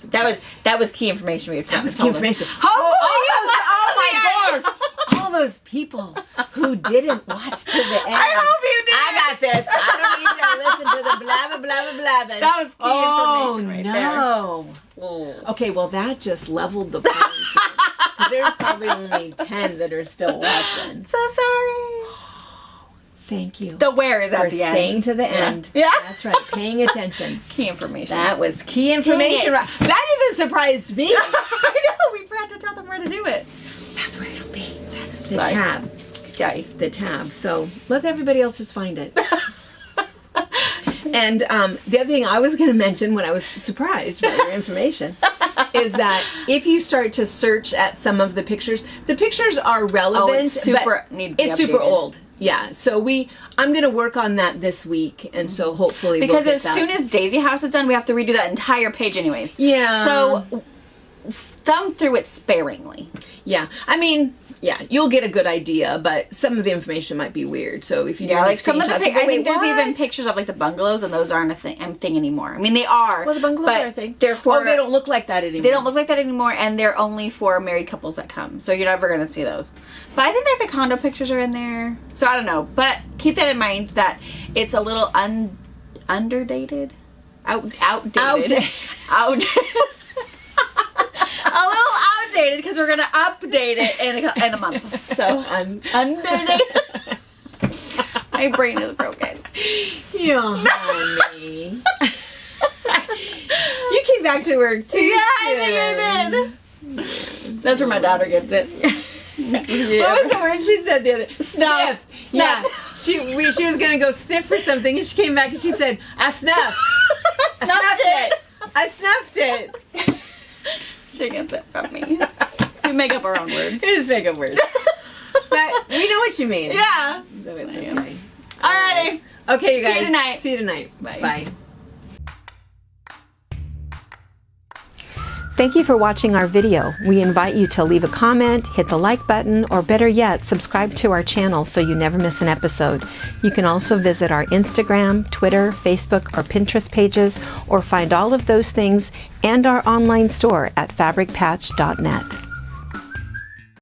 That was key information we had. That was key information. Oh my gosh! All those people who didn't watch to the end. I hope you did. I got this. I don't need to listen to the blah blah blah blah blah. That was key information right there. Oh. Okay, well that just leveled the playing field. There's probably only 10 that are still watching. So sorry. Thank you. The where is at the end. Staying to the end. Yeah. That's right. Paying attention. Key information. That was key information. That even surprised me. I know. We forgot to tell them where to do it. That's where it'll be. The tab. Yeah. The tab. So let everybody else just find it. And the other thing I was going to mention when I was surprised by your information is that if you start to search at some of the pictures are relevant. Oh, it's super old. Yeah. So I'm going to work on that this week, and so hopefully because as soon as Daisy House is done, we have to redo that entire page anyways. Yeah. So thumb through it sparingly. Yeah. Yeah, you'll get a good idea, but some of the information might be weird. So if you do like some of the, I think there's what? even pictures of like the bungalows, and those aren't a thing anymore. They are. Well, the bungalows are a thing. They're for, they don't look like that anymore. They don't look like that anymore, and they're only for married couples that come. So you're never going to see those. But I think that the condo pictures are in there. So I don't know, but keep that in mind that it's a little outdated. A little outdated because we're going to update it in a month. So underdated. My brain is broken. Honey. You came back to work too. Yeah, I did. That's where my daughter gets it. What was the word she said the other? Sniff. Yeah. She was going to go sniff for something, and she came back and she said, I snuffed. I snuffed it. She gets it from me. We make up our own words. We just make up words. But You know what you mean. Yeah. So it's okay. Alrighty. Okay, you guys. See you tonight. See you tonight. Bye. Bye. Thank you for watching our video. We invite you to leave a comment, hit the like button, or better yet, subscribe to our channel so you never miss an episode. You can also visit our Instagram, Twitter, Facebook, or Pinterest pages, or find all of those things and our online store at fabricpatch.net.